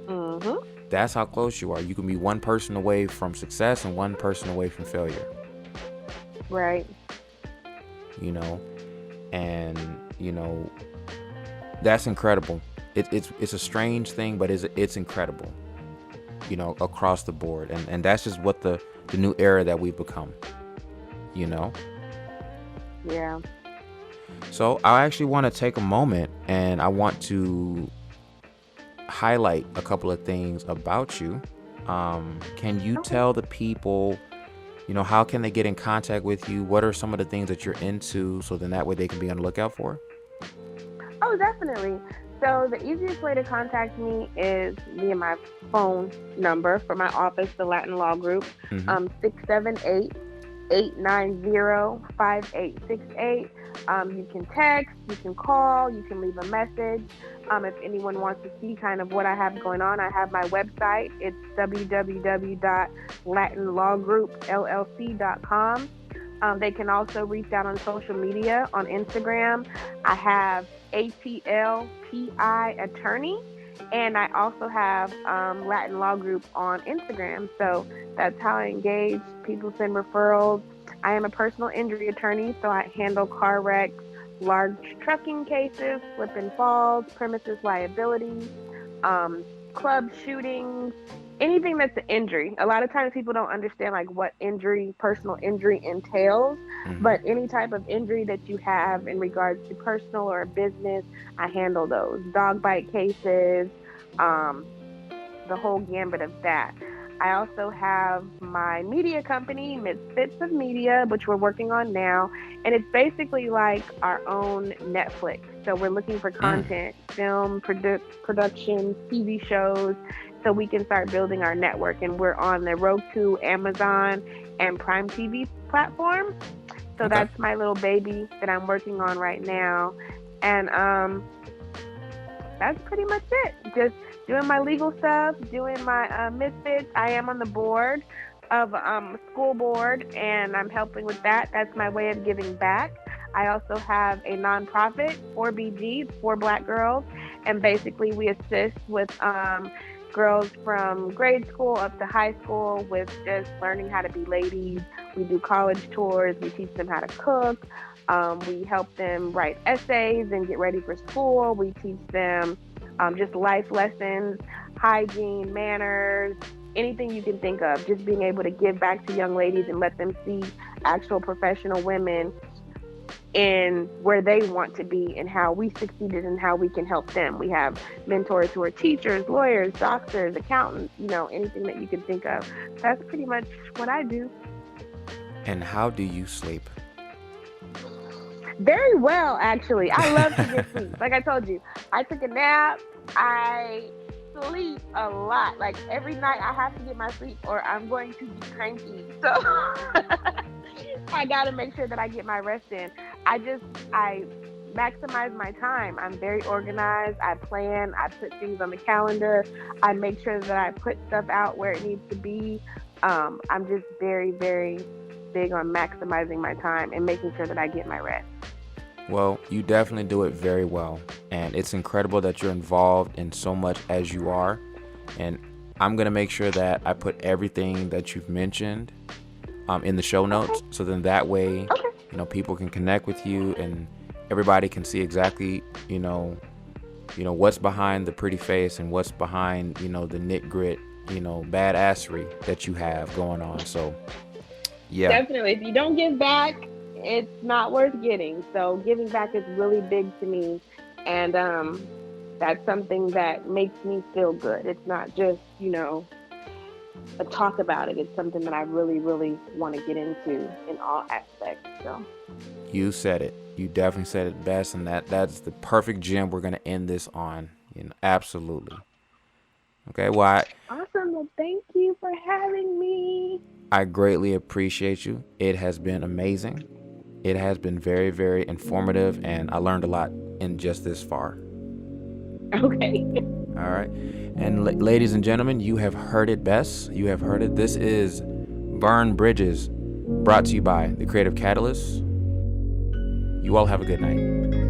Mhm. That's how close you are. You can be one person away from success and one person away from failure. Right. You know, and that's incredible. It's a strange thing, but it's incredible. Across the board, and that's just what the new era that we've become. You know. Yeah. So I actually want to take a moment, and I want to highlight a couple of things about you. Can you Okay. tell the people, how can they get in contact with you? What are some of the things that you're into, so then that way they can be on the lookout for? Oh, definitely. So the easiest way to contact me is via my phone number for my office, the Latin Law Group, Mm-hmm. 678-890-5868. You can text, you can call, you can leave a message. If anyone wants to see kind of what I have going on, I have my website. It's www.latinlawgroupllc.com. They can also reach out on social media on Instagram. I have ATLPI Attorney, and I also have Latin Law Group on Instagram. So that's how I engage. People send referrals. I am a personal injury attorney, so I handle car wrecks, large trucking cases, slip and falls, premises liability, um, club shootings, anything that's an injury. A lot of times people don't understand like what injury, personal injury entails, Mm-hmm. but any type of injury that you have in regards to personal or business, I handle those. Dog bite cases, um, the whole gambit of that. I also have my media company, Misfits of Media, which we're working on now. And it's basically like our own Netflix. So we're looking for Mm. content, film, productions, TV shows, so we can start building our network. And we're on the Roku, Amazon, and Prime TV platforms. So Okay. that's my little baby that I'm working on right now. And that's pretty much it. Just doing my legal stuff, doing my misfits. I am on the board of school board, and I'm helping with that. That's my way of giving back. I also have a nonprofit, 4BG, for Black girls, and basically we assist with girls from grade school up to high school with just learning how to be ladies. We do college tours. We teach them how to cook. We help them write essays and get ready for school. We teach them just life lessons, hygiene, manners, anything you can think of. Just being able to give back to young ladies and let them see actual professional women in where they want to be and how we succeeded and how we can help them. We have mentors who are teachers, lawyers, doctors, accountants, anything that you can think of. That's pretty much what I do. And how do you sleep? Very well, actually. I love to get sleep. Like I told you, I took a nap. I sleep a lot. Like every night I have to get my sleep or I'm going to be cranky. So I got to make sure that I get my rest in. I maximize my time. I'm very organized. I plan. I put things on the calendar. I make sure that I put stuff out where it needs to be. I'm just very, very big on maximizing my time and making sure that I get my rest. Well, you definitely do it very well. And it's incredible that you're involved in so much as you are. And I'm going to make sure that I put everything that you've mentioned in the show notes. Okay. So then that way, Okay. People can connect with you and everybody can see exactly, what's behind the pretty face and what's behind, the knit grit, badassery that you have going on. So, yeah. Definitely. If you don't give back, it's not worth getting. So giving back is really big to me. And that's something that makes me feel good. It's not just, a talk about it. It's something that I really, really want to get into in all aspects. So You said it. You definitely said it best, and that's the perfect gem we're gonna end this on. Absolutely. Okay, well, awesome. Well, thank you for having me. I greatly appreciate you. It has been amazing. It has been very, very informative, and I learned a lot in just this far. Okay. All right. And ladies and gentlemen, you have heard it best. You have heard it. This is Burn Bridges, brought to you by The Creative Catalyst. You all have a good night.